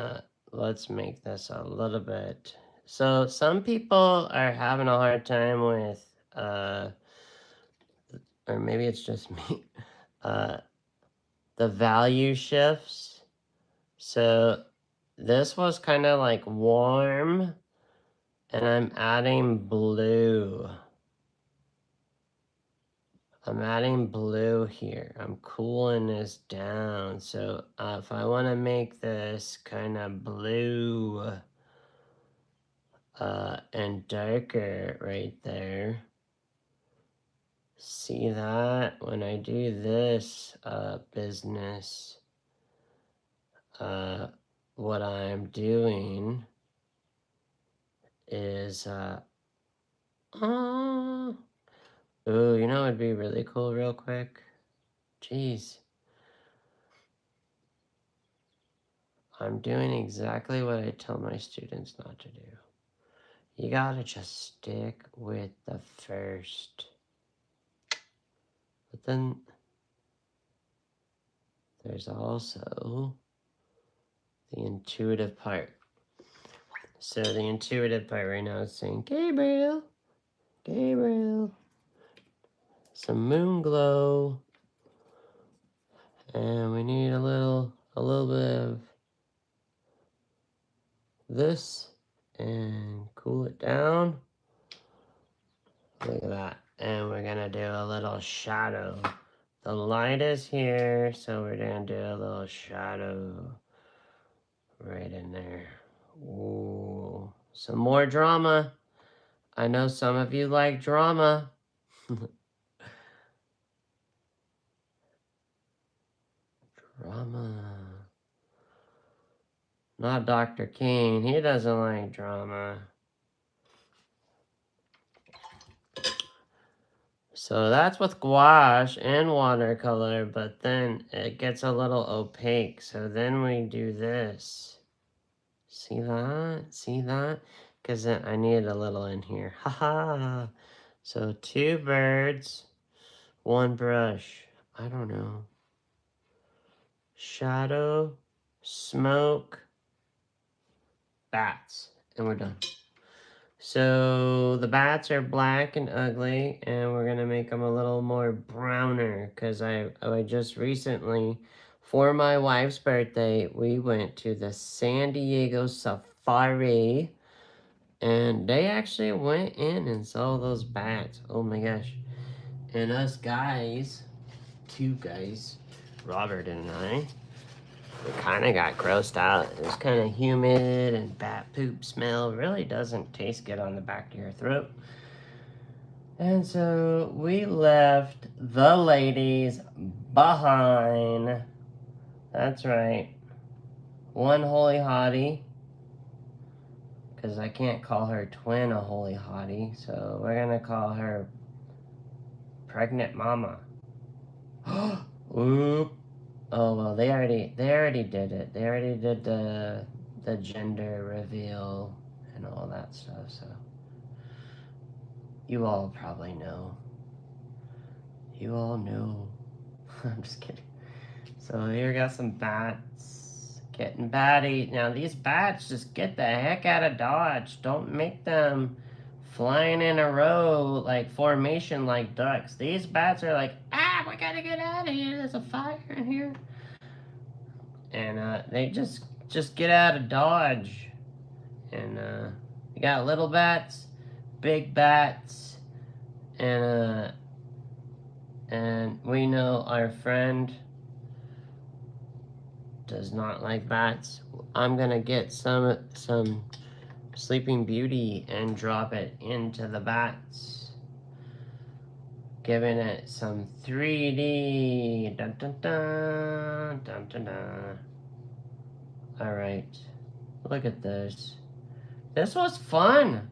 let's make this a little bit. So some people are having a hard time with, or maybe it's just me, the value shifts. So this was kind of like warm, and I'm adding blue. I'm adding blue here. I'm cooling this down. So if I want to make this kind of blue and darker right there, see that? When I do this business, what I'm doing is, ooh, you know it'd be really cool real quick? Jeez. I'm doing exactly what I tell my students not to do. You gotta just stick with the first. But then there's also the intuitive part. So the intuitive part right now is saying, Gabriel, Gabriel, some moon glow. And we need a little bit of this and cool it down. Look at that. And we're gonna do a little shadow. The light is here, so we're gonna do a little shadow right in there. Ooh, some more drama. I know some of you like drama. Drama. Not Dr. King. He doesn't like drama. So that's with gouache and watercolor, but then it gets a little opaque. So then we do this. See that? See that? Because I need a little in here. Haha. So 2 birds, 1 brush. I don't know. Shadow, smoke, bats. And we're done. So the bats are black and ugly, and we're gonna make them a little more browner because I just recently, for my wife's birthday, we went to the San Diego Safari, and they actually went in and saw those bats. Oh my gosh. And us guys, 2 guys, Robert and I, we kind of got grossed out. It was kind of humid, and bat poop smell really doesn't taste good on the back of your throat. And so we left the ladies behind That's right. One holy hottie. Because I can't call her twin a holy hottie. So we're going to call her pregnant mama. Oop. Oh, well, they already did it. They already did the gender reveal and all that stuff, so you all probably know. You all know. I'm just kidding. So here we got some bats getting batty. Now these bats, just get the heck out of Dodge. Don't make them flying in a row like formation like ducks. These bats are like, ah, we gotta get out of here. There's a fire in here. And they just get out of Dodge. And you got little bats, big bats, and we know our friend does not like bats. I'm gonna get some Sleeping Beauty and drop it into the bats, giving it some 3D. Dun, dun, dun, dun, dun, dun. All right, look at this. This was fun.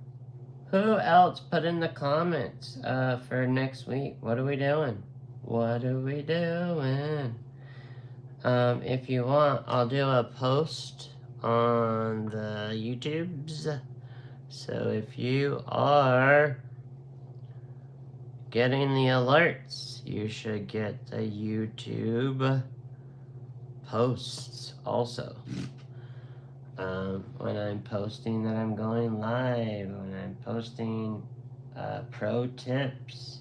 Who else put in the comments for next week? What are we doing? What are we doing? If you want, I'll do a post on the YouTubes. So if you are getting the alerts, you should get the YouTube posts also. When I'm posting that I'm going live, when I'm posting pro tips.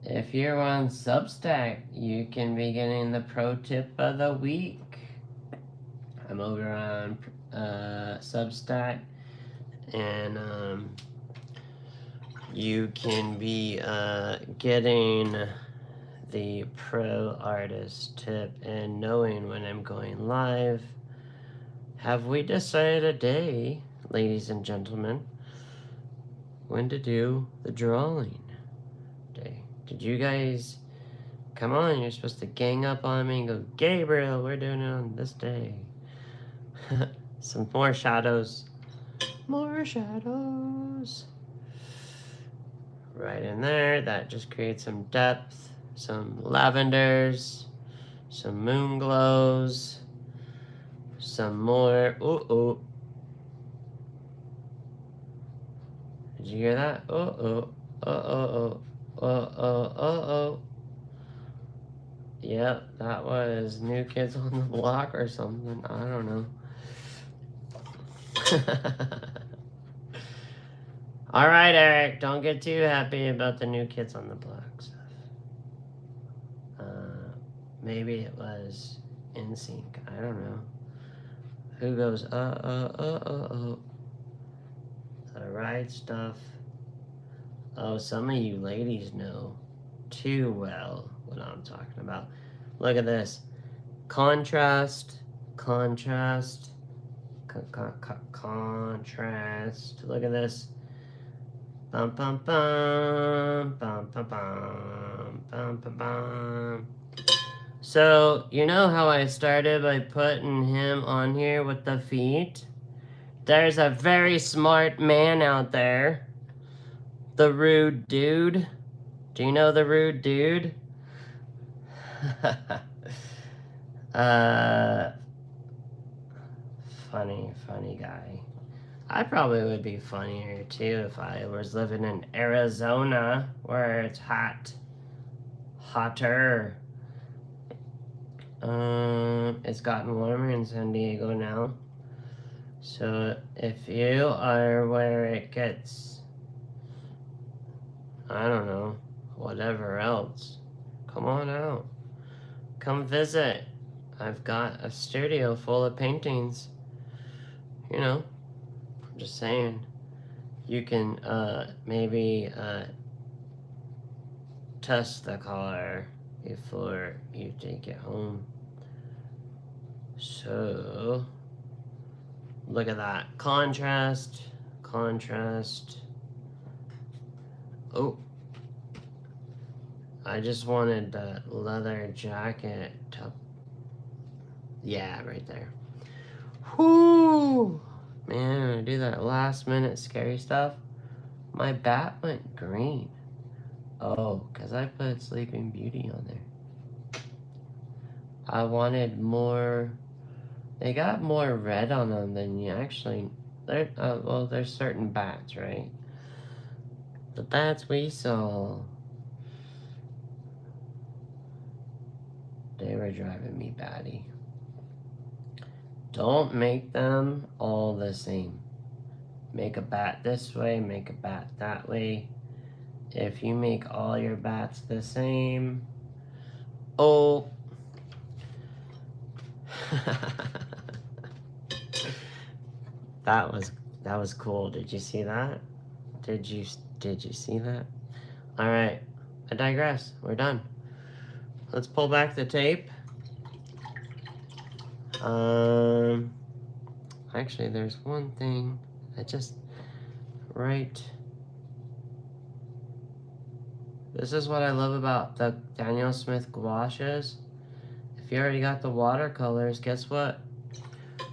If you're on Substack, you can be getting the pro tip of the week. I'm over on Substack, and you can be getting the pro artist tip and knowing when I'm going live. Have we decided a day, ladies and gentlemen, when to do the drawing day? Did you guys, come on, you're supposed to gang up on me and go, Gabriel, we're doing it on this day. Some more shadows. More shadows. Right in there, that just creates some depth, some lavenders, some moon glows, some more, ooh. Did you hear that? Oh. Yep, that was New Kids on the Block or something. I don't know. All right, Eric, don't get too happy about the New Kids on the Block stuff. Maybe it was in sync. I don't know. Who goes, the right stuff. Oh, some of you ladies know too well what I'm talking about. Look at this. Contrast. Look at this. Bum bum bum bum bum bum bum bum. So you know how I started by putting him on here with the feet? There's a very smart man out there. The rude dude. Do you know the rude dude? Funny guy. I probably would be funnier too if I was living in Arizona where it's hotter. It's gotten warmer in San Diego now. So if you are where it gets, I don't know, whatever else, come on out. Come visit. I've got a studio full of paintings. You know, I'm just saying. You can maybe test the color before you take it home. So, look at that. Contrast. Oh. I just wanted the leather jacket to Yeah, right there. Whoo! Man, I'm gonna do that last minute scary stuff. My bat went green. Oh, because I put Sleeping Beauty on there. I wanted more. They got more red on them than you actually. Well, there's certain bats, right? The bats we saw, they were driving me batty. Don't make them all the same. Make a bat this way, make a bat that way. If you make all your bats the same, oh. that was cool. Did you see that? Did you see that? All right, I digress. We're done. Let's pull back the tape. Actually, there's one thing I just This is what I love about the Daniel Smith gouaches. If you already got the watercolors, guess what?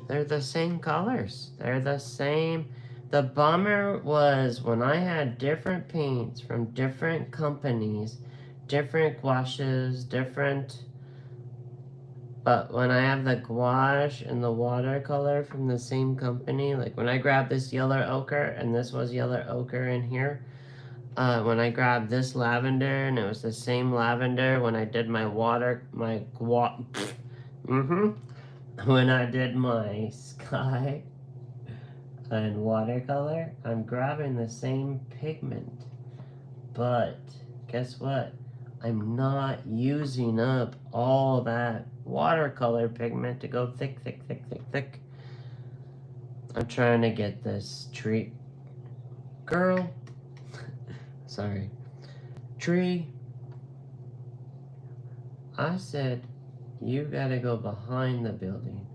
They're the same colors. They're the same. The bummer was when I had different paints from different companies, different gouaches, but when I have the gouache and the watercolor from the same company, like when I grabbed this yellow ochre and this was yellow ochre in here, when I grabbed this lavender and it was the same lavender when I did my when I did my sky and watercolor, I'm grabbing the same pigment, but guess what? I'm not using up all that watercolor pigment to go thick. I'm trying to get this tree. Girl. Sorry. Tree. I said, you gotta go behind the building.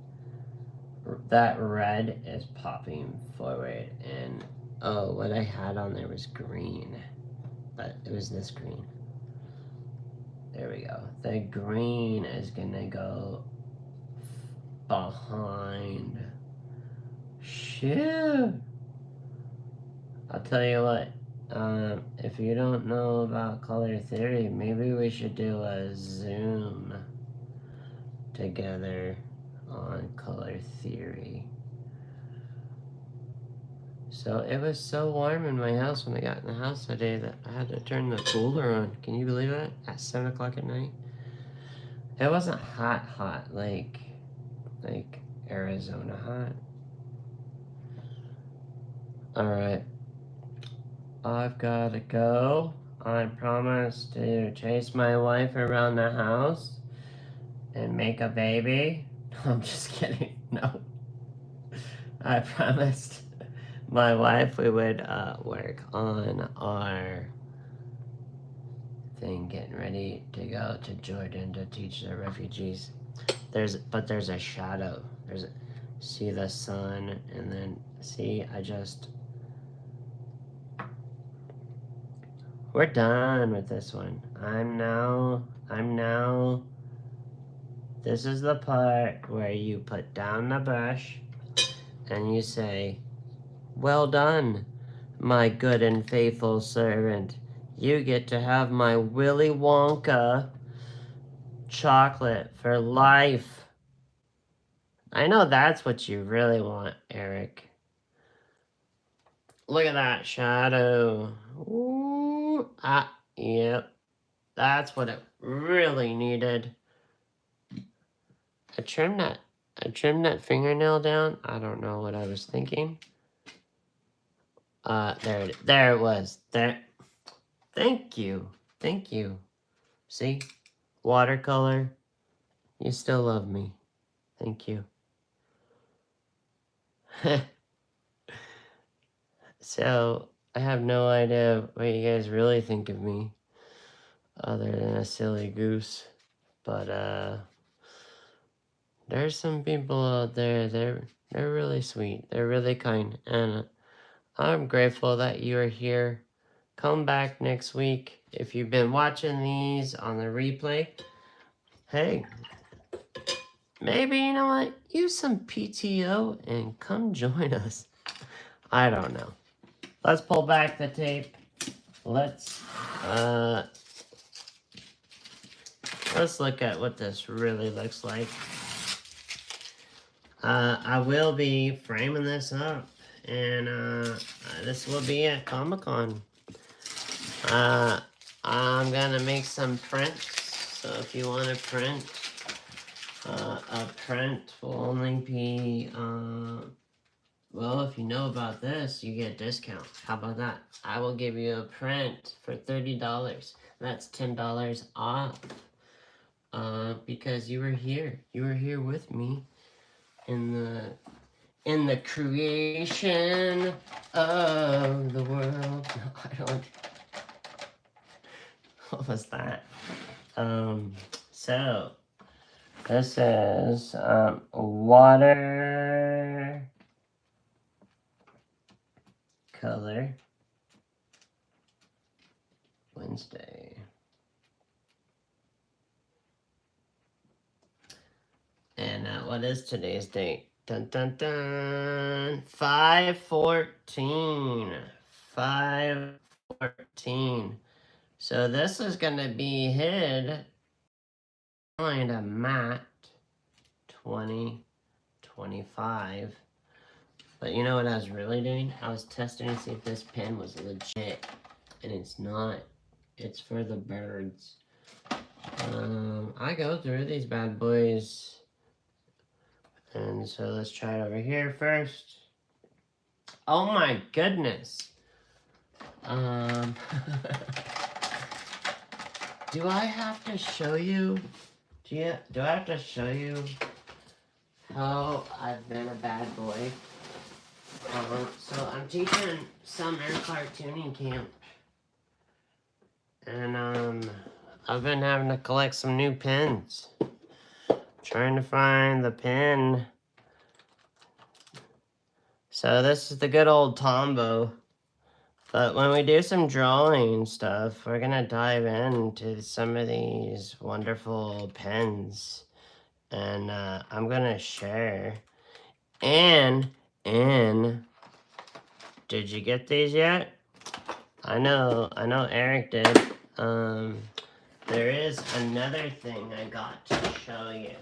That red is popping forward, and oh, what I had on there was green, but it was this green. There we go. The green is gonna go behind. Shoot! I'll tell you what, if you don't know about color theory, maybe we should do a Zoom together on color theory. So it was so warm in my house when I got in the house today that I had to turn the cooler on. Can you believe that? At 7 o'clock at night? It wasn't hot, like Arizona hot. Alright. I've gotta go. I promised to chase my wife around the house and make a baby. I'm just kidding. No. I promised my wife we would work on our thing, getting ready to go to Jordan to teach the refugees. But there's a shadow. See the sun, and then see, we're done with this one. I'm now, this is the part where you put down the brush and you say, well done, my good and faithful servant. You get to have my Willy Wonka chocolate for life. I know that's what you really want, Eric. Look at that shadow. Ooh, yep. That's what it really needed. I trimmed that fingernail down. I don't know what I was thinking. There it was. There. Thank you. See? Watercolor. You still love me. Thank you. So, I have no idea what you guys really think of me, other than a silly goose. But, there's some people out there, they're really sweet. They're really kind. And I'm grateful that you are here. Come back next week. If you've been watching these on the replay, hey, maybe, you know what, use some PTO and come join us. I don't know. Let's pull back the tape. Let's look at what this really looks like. I will be framing this up, and this will be at Comic-Con. I'm gonna make some prints, so if you want to print, a print will only be, well, if you know about this, you get a discount. How about that? I will give you a print for $30. That's $10 off. Because you were here. You were here with me in the creation of the world. No, I don't. What was that? So this is Watercolor Wednesday. And what is today's date? Dun dun dun. 5/14. 5/14. So this is gonna be hid behind a matte 2025. But you know what I was really doing? I was testing to see if this pen was legit, and it's not. It's for the birds. I go through these bad boys. And so let's try it over here first. Oh my goodness. Do I have to show you? Do I have to show you how I've been a bad boy? So I'm teaching summer cartooning camp. And I've been having to collect some new pens. Trying to find the pen. So this is the good old Tombow. But when we do some drawing stuff, we're gonna dive into some of these wonderful pens. And I'm gonna share. And did you get these yet? I know Eric did. There is another thing I got to show you.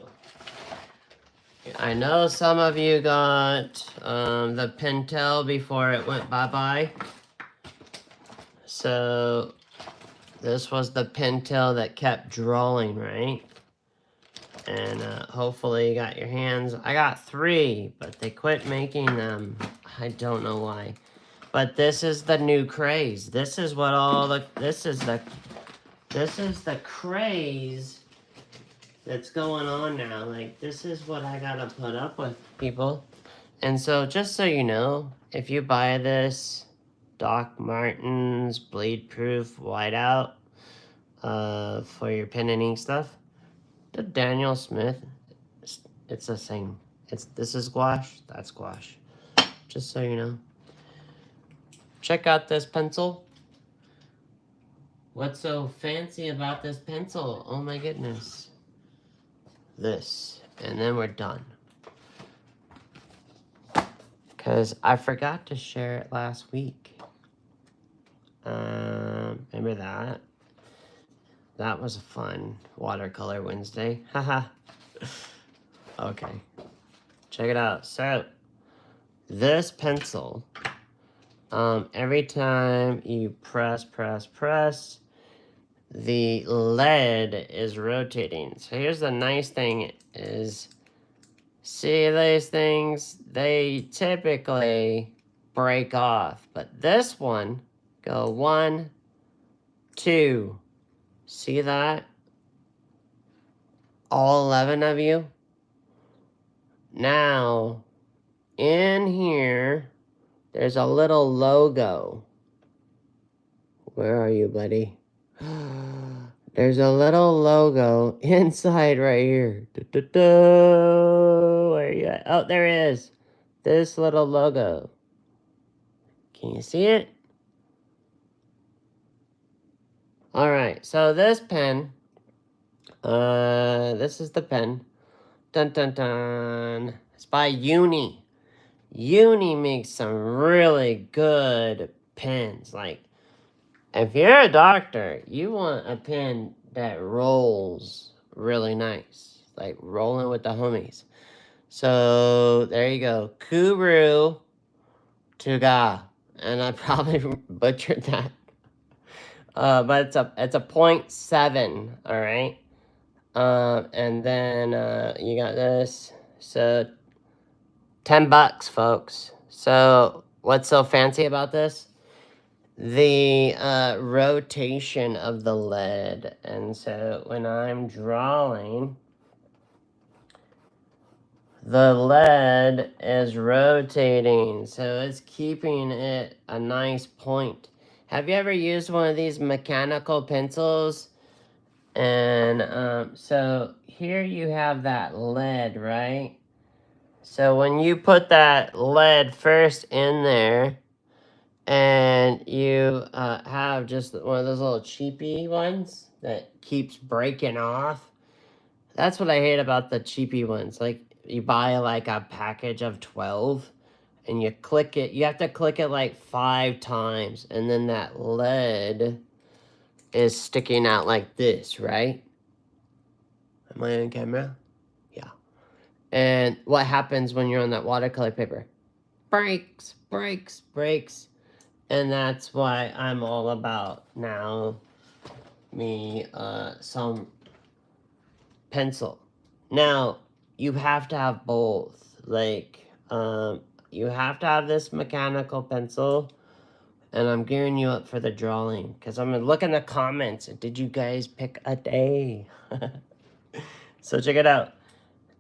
I know some of you got the Pentel before it went bye-bye. So this was the Pentel that kept drawing, right? And hopefully you got your hands. I got 3, but they quit making them. I don't know why. But this is the new craze. This is what all the this is the craze that's going on now. Like, this is what I gotta put up with, people. And so just so you know, if you buy this Doc Martens bleed proof whiteout for your pen and ink stuff, the Daniel Smith, it's the same. This is gouache, that's gouache. Just so you know. Check out this pencil. What's so fancy about this pencil? Oh my goodness. This, and then we're done. Because I forgot to share it last week. Remember that? That was a fun Watercolor Wednesday. Haha. Okay. Check it out. So, this pencil, every time you press, the lead is rotating. So here's the nice thing is, see these things? They typically break off. But this one, go 1, 2. See that? All 11 of you? Now, in here, there's a little logo. Where are you, buddy? There's a little logo inside right here. Where are you at? Oh, there it is. This little logo. Can you see it? Alright, so this pen, this is the pen. Dun dun dun. It's by Uni. Uni makes some really good pens. Like, if you're a doctor, you want a pen that rolls really nice. Like rolling with the homies. So there you go. Kuru Tuga. And I probably butchered that. But it's a 0.7, all right? And then you got this. So $10, folks. So what's so fancy about this? The rotation of the lead. And so when I'm drawing, the lead is rotating, so it's keeping it a nice point. Have you ever used one of these mechanical pencils? And so here you have that lead, right? So when you put that lead first in there, and you have just one of those little cheapy ones that keeps breaking off, that's what I hate about the cheapy ones. Like, you buy like a package of 12 and you click it. You have to click it like 5 times, and then that lead is sticking out like this, right? Am I on camera? Yeah. And what happens when you're on that watercolor paper? Breaks, breaks, breaks. And that's why I'm all about now some pencil. Now, you have to have both. Like, you have to have this mechanical pencil, and I'm gearing you up for the drawing, because I'm gonna look in the comments. Did you guys pick a day? So check it out.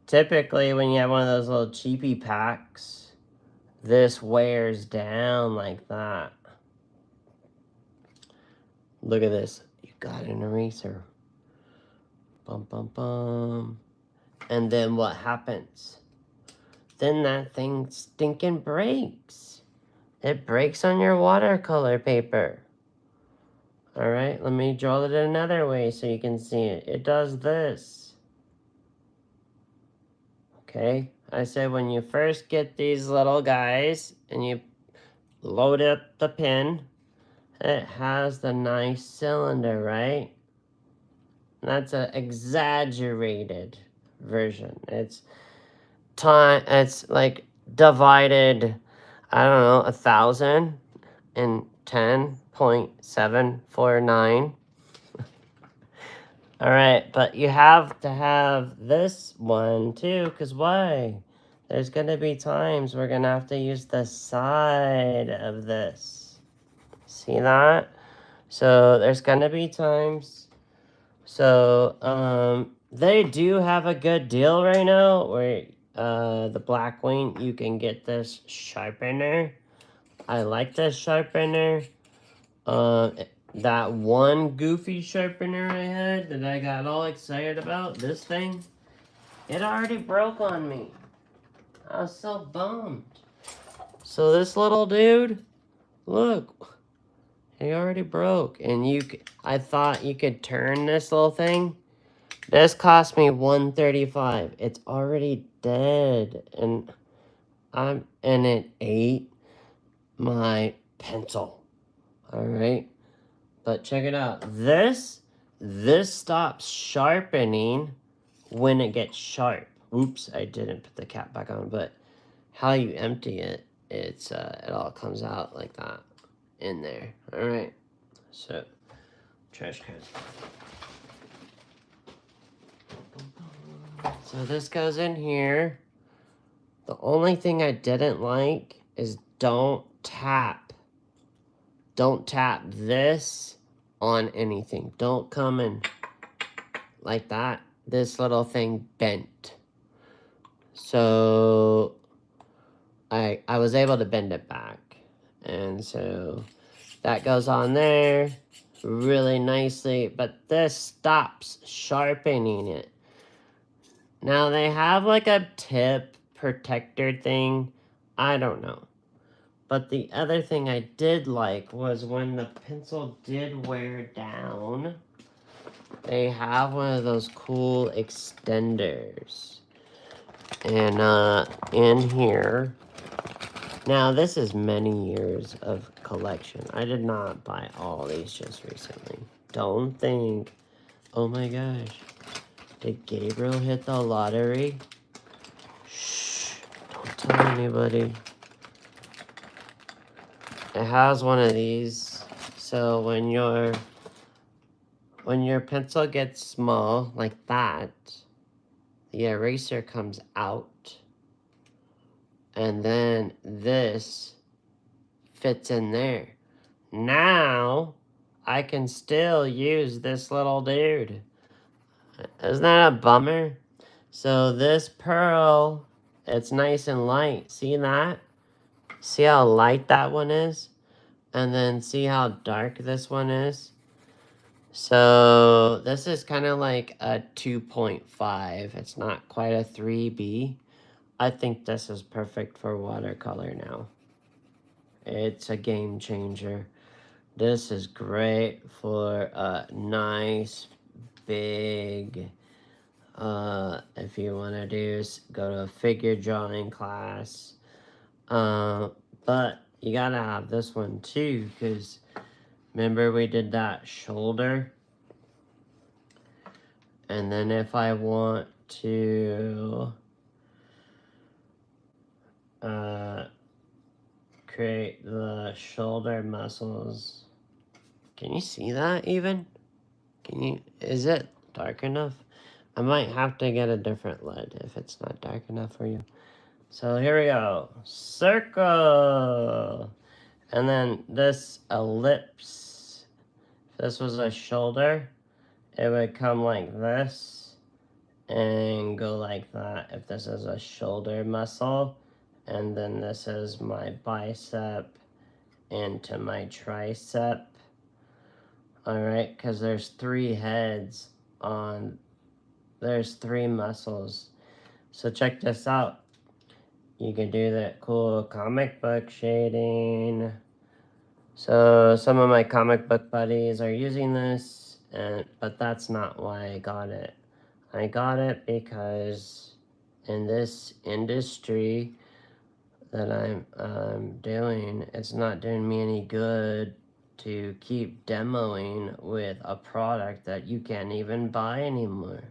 Typically, when you have one of those little cheapy packs, this wears down like that. Look at this. You got an eraser. Bum, bum, bum. And then what happens? Then that thing stinking breaks. It breaks on your watercolor paper. Alright, let me draw it another way so you can see it. It does this. Okay, I said when you first get these little guys and you load up the pen, it has the nice cylinder, right? That's an exaggerated version. It's like divided, I don't know, 1,000 in 10.749. All right, but you have to have this one too, because why? There's going to be times we're going to have to use the side of this. See that? So there's going to be times. So they do have a good deal right now where the Blackwing, you can get this sharpener. I like this sharpener. That one goofy sharpener I had that I got all excited about, this thing, it already broke on me. I was so bummed. So this little dude, look, he already broke. And I thought you could turn this little thing. This cost me $135. It's already dead, and it ate my pencil. All right, but check it out. This stops sharpening when it gets sharp. Oops, I didn't put the cap back on. But how you empty it, it all comes out like that in there. All right, so trash can. So this goes in here. The only thing I didn't like is don't tap this on anything. Don't come in like that. This little thing bent. So I was able to bend it back. And so that goes on there really nicely. But this stops sharpening it. Now, they have like a tip protector thing. I don't know. But the other thing I did like was when the pencil did wear down, they have one of those cool extenders. And in here, now this is many years of collection. I did not buy all these just recently. Don't think, oh my gosh, did Gabriel hit the lottery? Shh, don't tell anybody. It has one of these, so when your pencil gets small like that, the eraser comes out, and then this fits in there. Now I can still use this little dude. Isn't that a bummer? So this pearl, it's nice and light. See that? See how light that one is? And then see how dark this one is? So this is kind of like a 2.5. It's not quite a 3B. I think this is perfect for watercolor now. It's a game changer. This is great for a nice, big, if you want to go to a figure drawing class. But you gotta have this one too, because remember we did that shoulder? And then if I want to create the shoulder muscles, can you see that even? Is it dark enough? I might have to get a different lid if it's not dark enough for you. So here we go. Circle. And then this ellipse. If this was a shoulder, it would come like this and go like that if this is a shoulder muscle. And then this is my bicep into my tricep. Alright, because there's 3 heads on, there's 3 muscles. So check this out. You can do that cool comic book shading. So some of my comic book buddies are using this, but that's not why I got it. I got it because in this industry that I'm doing, it's not doing me any good to keep demoing with a product that you can't even buy anymore.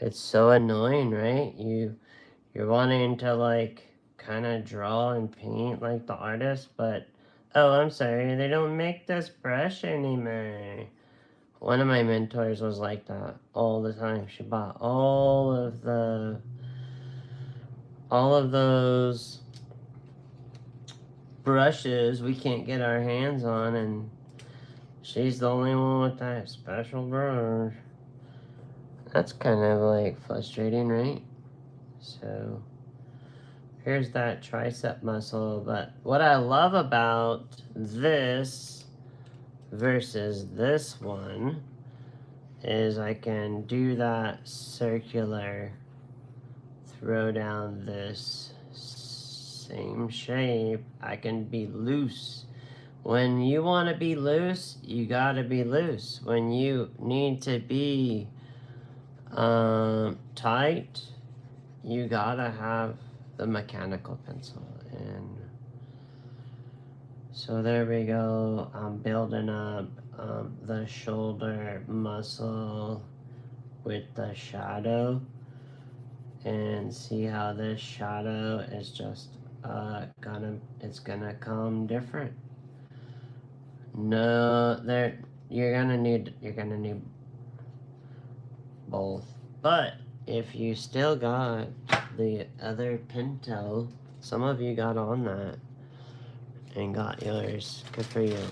It's so annoying, right? You're wanting to like kind of draw and paint like the artist, but oh, I'm sorry, they don't make this brush anymore. One of my mentors was like that all the time. She bought all of those brushes we can't get our hands on, and she's the only one with that special brush. That's kind of like frustrating, right? So here's that tricep muscle. But what I love about this versus this one is I can do that circular, throw down this same shape. I can be loose. When you want to be loose, you gotta be loose. When you need to be tight, you gotta have the mechanical pencil. And so there we go. I'm building up the shoulder muscle with the shadow, and see how this shadow is just it's gonna come different. No, you're gonna need both. But if you still got the other Pinto, some of you got on that and got yours. Good for you.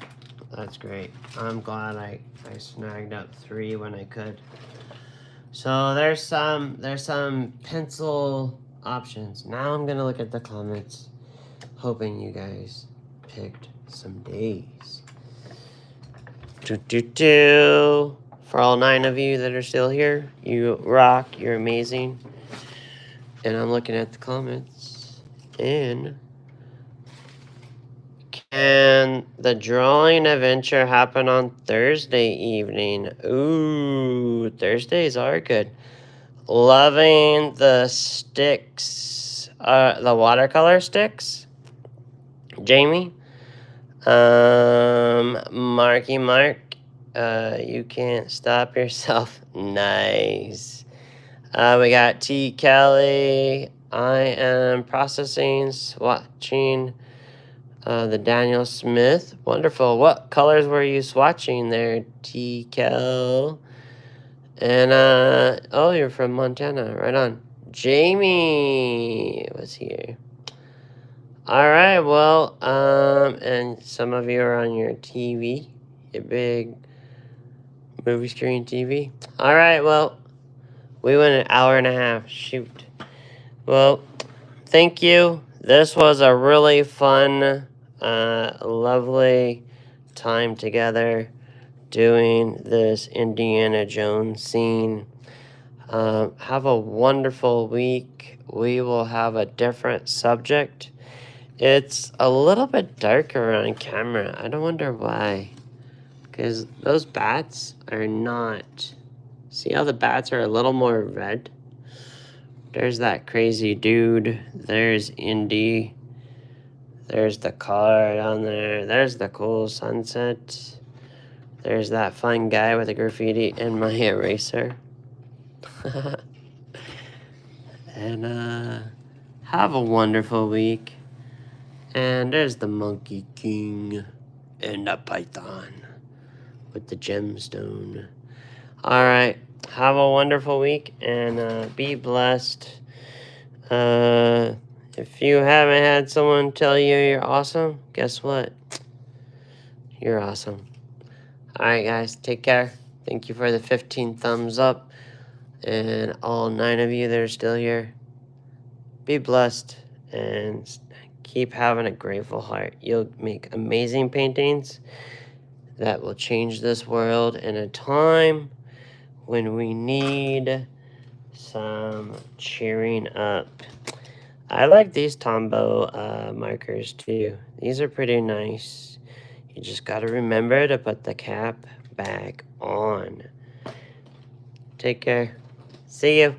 That's great. I'm glad I snagged up 3 when I could. So there's some pencil options. Now I'm gonna look at the comments, hoping you guys picked some days. For all 9 of you that are still here, you rock, you're amazing. And I'm looking at the comments. And can the drawing adventure happen on Thursday evening? Ooh, Thursdays are good. loving the sticks, the watercolor sticks. Jamie. Marky Mark. You can't stop yourself. Nice. We got T. Kelly. I am processing, swatching the Daniel Smith. Wonderful. What colors were you swatching there, T. Kel? And, oh, you're from Montana. Right on. Jamie was here. All right, well, and some of you are on your TV, your big movie screen TV. All right, well, we went an hour and a half. Shoot. Well, thank you. This was a really fun, lovely time together doing this Indiana Jones scene. Have a wonderful week. We will have a different subject. It's a little bit darker on camera. I don't wonder why. Because those bats are not... See how the bats are a little more red? There's that crazy dude. There's Indy. There's the car down there. There's the cool sunset. There's that fun guy with the graffiti and my eraser. And have a wonderful week. And there's the Monkey King and the Python with the gemstone. All right. Have a wonderful week and be blessed. If you haven't had someone tell you you're awesome, guess what? You're awesome. All right, guys. Take care. Thank you for the 15 thumbs up. And all 9 of you that are still here, be blessed and keep having a grateful heart. You'll make amazing paintings that will change this world in a time when we need some cheering up. I like these Tombow markers too. These are pretty nice. You just got to remember to put the cap back on. Take care. See you.